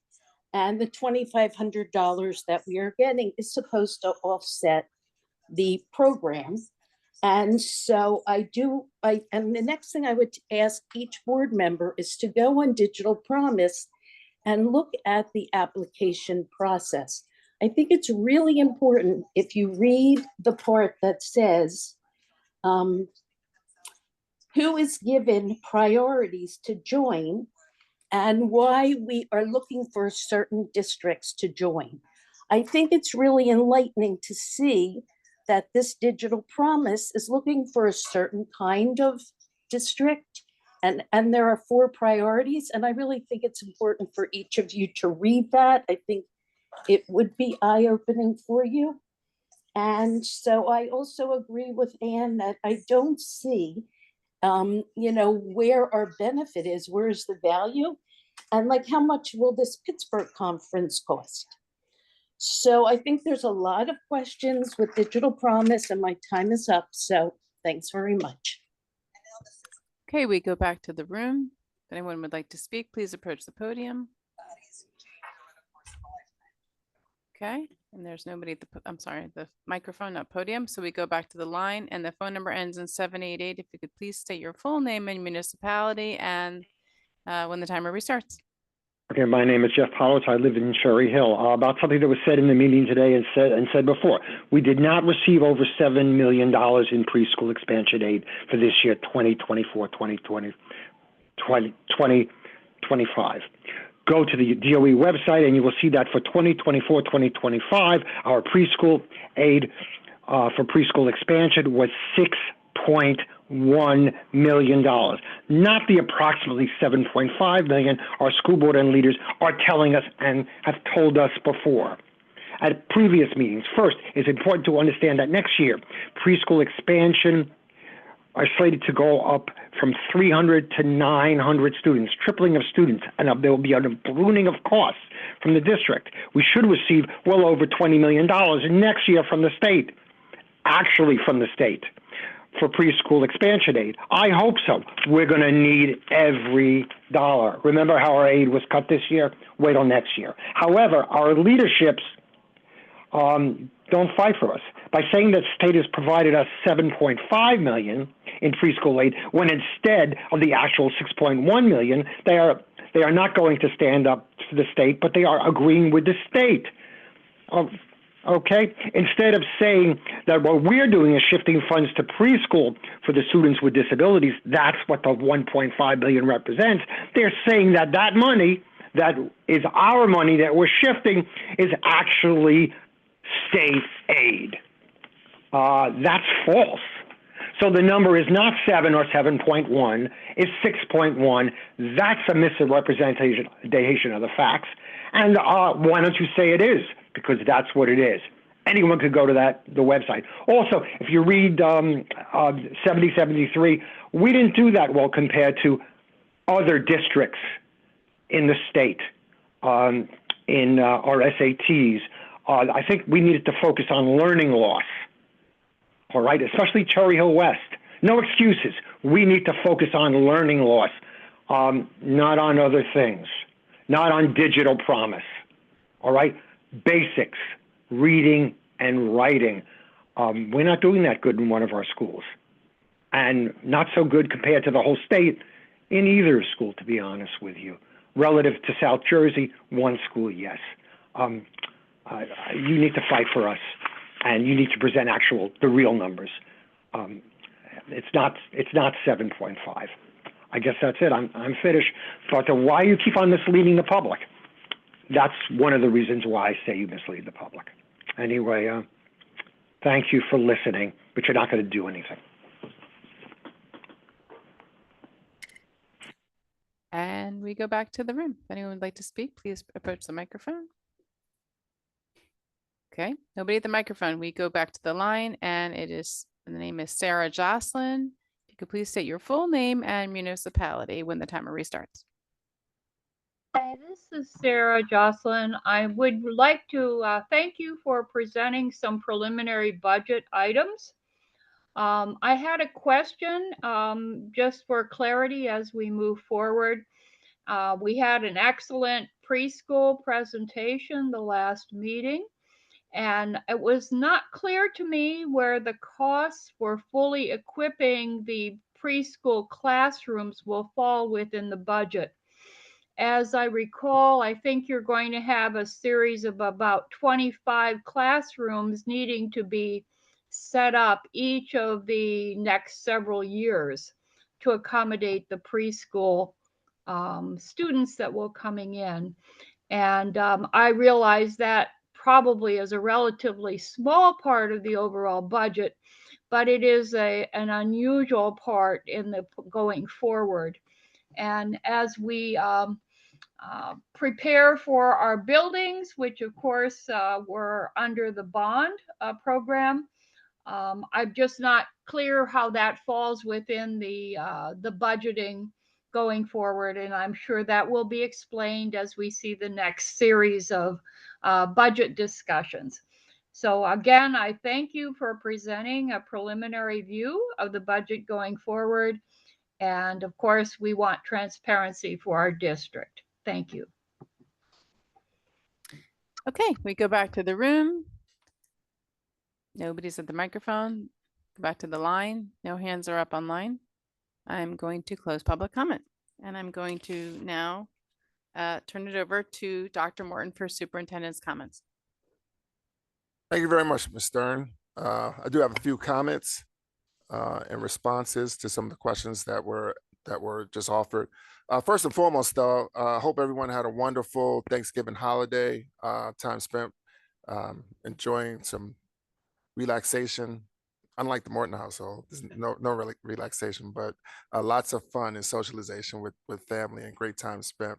P: And the $2,500 that we are getting is supposed to offset the program. And so and the next thing I would ask each board member is to go on Digital Promise and look at the application process. I think it's really important if you read the part that says, who is given priorities to join and why we are looking for certain districts to join. I think it's really enlightening to see that this digital promise is looking for a certain kind of district. And there are 4 priorities, and I really think it's important for each of you to read that. I think it would be eye-opening for you. And so I also agree with Anne that I don't see, where our benefit is, where's the value? And like, how much will this Pittsburgh conference cost? So I think there's a lot of questions with digital promise, and my time is up. So thanks very much.
A: Okay, we go back to the room. If anyone would like to speak, please approach the podium. Okay, and there's nobody at the microphone, not podium. So we go back to the line, and the phone number ends in 788. If you could please state your full name and municipality and when the timer restarts.
E: Okay, my name is Jeff Powers. I live in Cherry Hill. About something that was said in the meeting today and said before. We did not receive over $7 million in preschool expansion aid for this year, 2024, 2025. Go to the DOE website and you will see that for 2024, 2025, our preschool aid for preschool expansion was $6.1 million, not the approximately $7.5 million our school board and leaders are telling us and have told us before at previous meetings. First, it's important to understand that next year, preschool expansion are slated to go up from 300 to 900 students, tripling of students, and there will be a ballooning of costs from the district. We should receive well over $20 million next year from the state, actually from the state, for preschool expansion aid. I hope so. We're going to need every dollar. Remember how our aid was cut this year? Wait till next year. However, our leaderships don't fight for us by saying that state has provided us $7.5 million in preschool aid when instead of the actual $6.1 million, they are not going to stand up to the state, but they are agreeing with the state. Okay? Instead of saying that what we're doing is shifting funds to preschool for the students with disabilities, that's what the $1.5 billion represents. They're saying that that money that is our money that we're shifting is actually state aid. That's false. So the number is not 7 or 7.1, it's 6.1. That's a misrepresentation of the facts. And why don't you say it is? Because that's what it is. Anyone could go to the website. Also, if you read 7073, we didn't do that well compared to other districts in the state in our SATs. I think we needed to focus on learning loss, all right, especially Cherry Hill West. No excuses. We need to focus on learning loss, not on other things, not on digital promise, all right? Basics, reading and writing. We're not doing that good in one of our schools, and not so good compared to the whole state in either school, to be honest with you. Relative to South Jersey, one school, yes. You need to fight for us, and you need to present the real numbers. It's not 7.5. I guess that's it. I'm finished. But why you keep on misleading the public? That's one of the reasons why I say you mislead the public. Anyway, thank you for listening, but you're not going to do anything.
A: And we go back to the room. If anyone would like to speak, please approach the microphone. Okay, nobody at the microphone. We go back to the line, and the name is Sarah Jocelyn. If you could please state your full name and municipality when the timer restarts.
Q: Hi, this is Sarah Jocelyn. I would like to thank you for presenting some preliminary budget items. I had a question just for clarity as we move forward. We had an excellent preschool presentation the last meeting, and it was not clear to me where the costs for fully equipping the preschool classrooms will fall within the budget. As I recall, I think you're going to have a series of about 25 classrooms needing to be set up each of the next several years to accommodate the preschool students that will coming in. And I realize that probably is a relatively small part of the overall budget, but it is an unusual part in the going forward. And as we prepare for our buildings, which of course were under the bond program, I'm just not clear how that falls within the budgeting going forward, and I'm sure that will be explained as we see the next series of budget discussions. So again, I thank you for presenting a preliminary view of the budget going forward. And of course, we want transparency for our district. Thank you.
A: Okay, we go back to the room. Nobody's at the microphone. Go back to the line. No hands are up online. I'm going to close public comment, and I'm going to now turn it over to Dr. Morton for superintendent's comments.
M: Thank you very much, Ms. Stern. I do have a few comments and responses to some of the questions that were just offered. First and foremost, though, I hope everyone had a wonderful Thanksgiving holiday, time spent enjoying some relaxation. Unlike the Morton household, there's no really relaxation, but lots of fun and socialization with family and great time spent.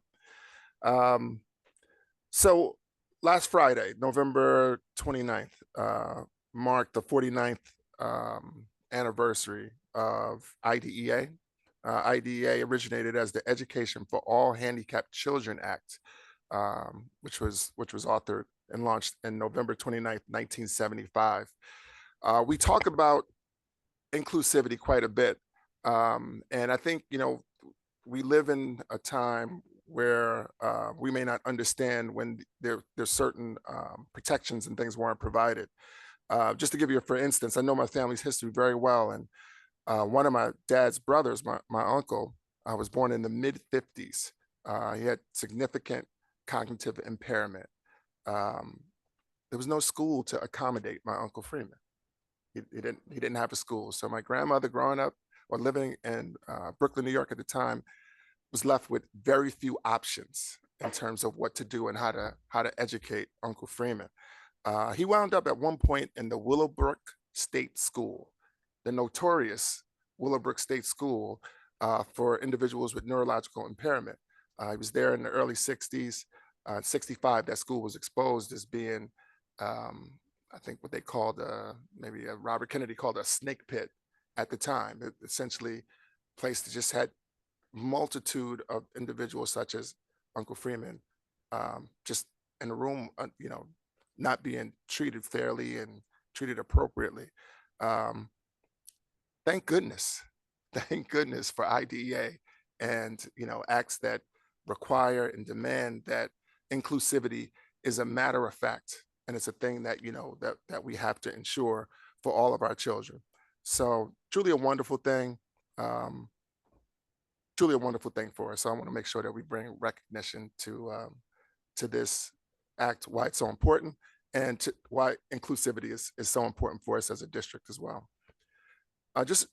M: So last Friday, November 29th, marked the 49th anniversary of IDEA. IDEA originated as the Education for All Handicapped Children Act, which was authored and launched in November 29th, 1975. We talk about inclusivity quite a bit. And I think, we live in a time where we may not understand when there's certain protections and things weren't provided. Just to give you, for instance, I know my family's history very well. And one of my dad's brothers, my uncle, was born in the mid-50s. He had significant cognitive impairment. There was no school to accommodate my Uncle Freeman. He didn't have a school. So my grandmother, growing up or living in Brooklyn, New York at the time, was left with very few options in terms of what to do and how to educate Uncle Freeman. He wound up at one point in the Willowbrook State School, the notorious Willowbrook State School for individuals with neurological impairment. He was there in the early 60s. 65, that school was exposed as being, I think what they called, maybe Robert Kennedy called a snake pit at the time. It essentially a place that just had multitude of individuals such as Uncle Freeman, just in a room, not being treated fairly and treated appropriately. Thank goodness for IDEA and, acts that require and demand that inclusivity is a matter of fact. And it's a thing that, that we have to ensure for all of our children. So truly a wonderful thing. Truly a wonderful thing for us. So I want to make sure that we bring recognition to this act, why it's so important, and why inclusivity is so important for us as a district as well. Just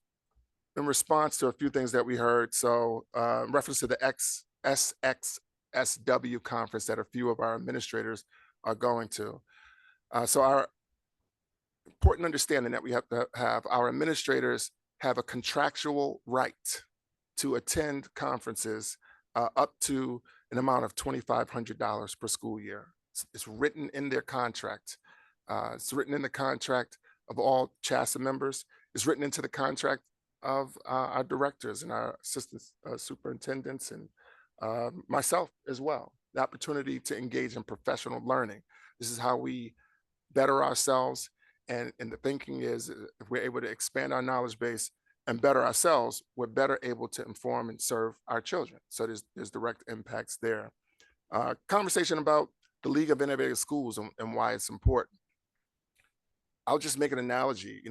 M: in response to a few things that we heard, so in reference to the SXSW conference that a few of our administrators are going to. So our important understanding that we have to have, our administrators have a contractual right to attend conferences up to an amount of $2,500 per school year. It's written in their contract. It's written in the contract of all CHASA members. It's written into the contract of our directors and our assistant superintendents and myself as well. The opportunity to engage in professional learning. This is how we better ourselves. And the thinking is if we're able to expand our knowledge base and better ourselves, we're better able to inform and serve our children. So there's direct impacts there. Conversation about the League of Innovative Schools and why it's important. I'll just make an analogy.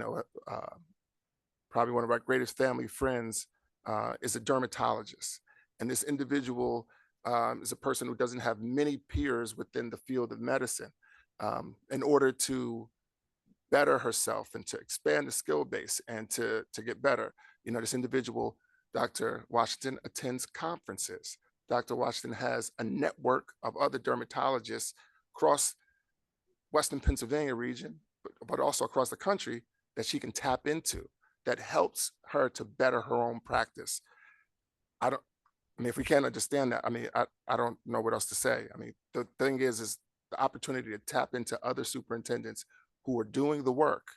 M: Probably one of our greatest family friends is a dermatologist. And this individual is a person who doesn't have many peers within the field of medicine. In order to better herself and to expand the skill base and to get better, this individual, Dr. Washington, attends conferences. Dr. Washington has a network of other dermatologists across Western Pennsylvania region, but also across the country that she can tap into that helps her to better her own practice. I mean, if we can't understand that, I mean, I don't know what else to say. I mean, the thing is the opportunity to tap into other superintendents who are doing the work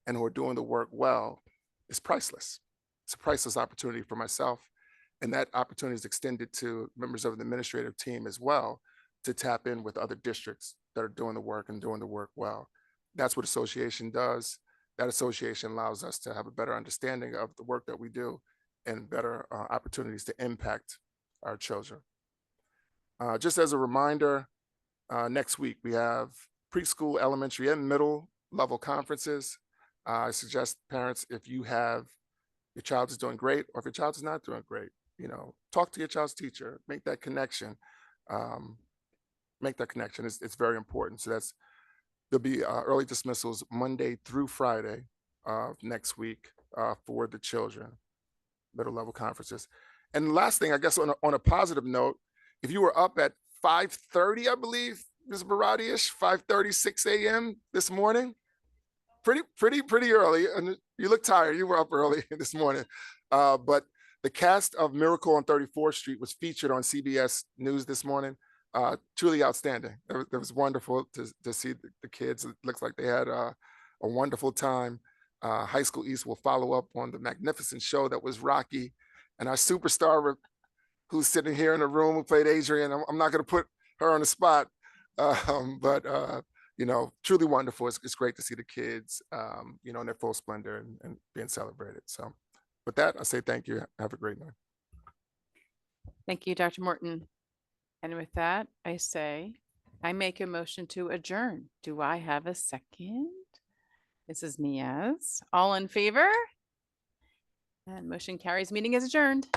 M: and who are doing the work well is priceless. It's a priceless opportunity for myself. And that opportunity is extended to members of the administrative team as well to tap in with other districts that are doing the work and doing the work well. That's what association does. That association allows us to have a better understanding of the work that we do and better opportunities to impact our children. Just as a reminder, next week we have preschool, elementary, and middle level conferences. I suggest parents, if you have your child is doing great or if your child is not doing great, you know, talk to your child's teacher, make that connection. It's very important. So there'll be early dismissals Monday through Friday next week for the children, middle level conferences. And the last thing, I guess on a positive note, if you were up at 5:30, I believe, Ms. Barati-ish, 5:30, 6 a.m. this morning, pretty early. And you look tired, you were up early this morning. But the cast of Miracle on 34th Street was featured on CBS News this morning. Truly outstanding. It was wonderful to see the kids. It looks like they had a wonderful time. High School East will follow up on the magnificent show that was Rocky. And our superstar who's sitting here in the room who played Adrian, I'm not going to put her on the spot, but you know, truly wonderful. It's great to see the kids, you know, in their full splendor and being celebrated. So with that, I say thank you. Have a great night.
A: Thank you, Dr. Morton. And with that, I make a motion to adjourn. Do I have a second? Mrs. Miaz, all in favor? And motion carries. Meeting is adjourned.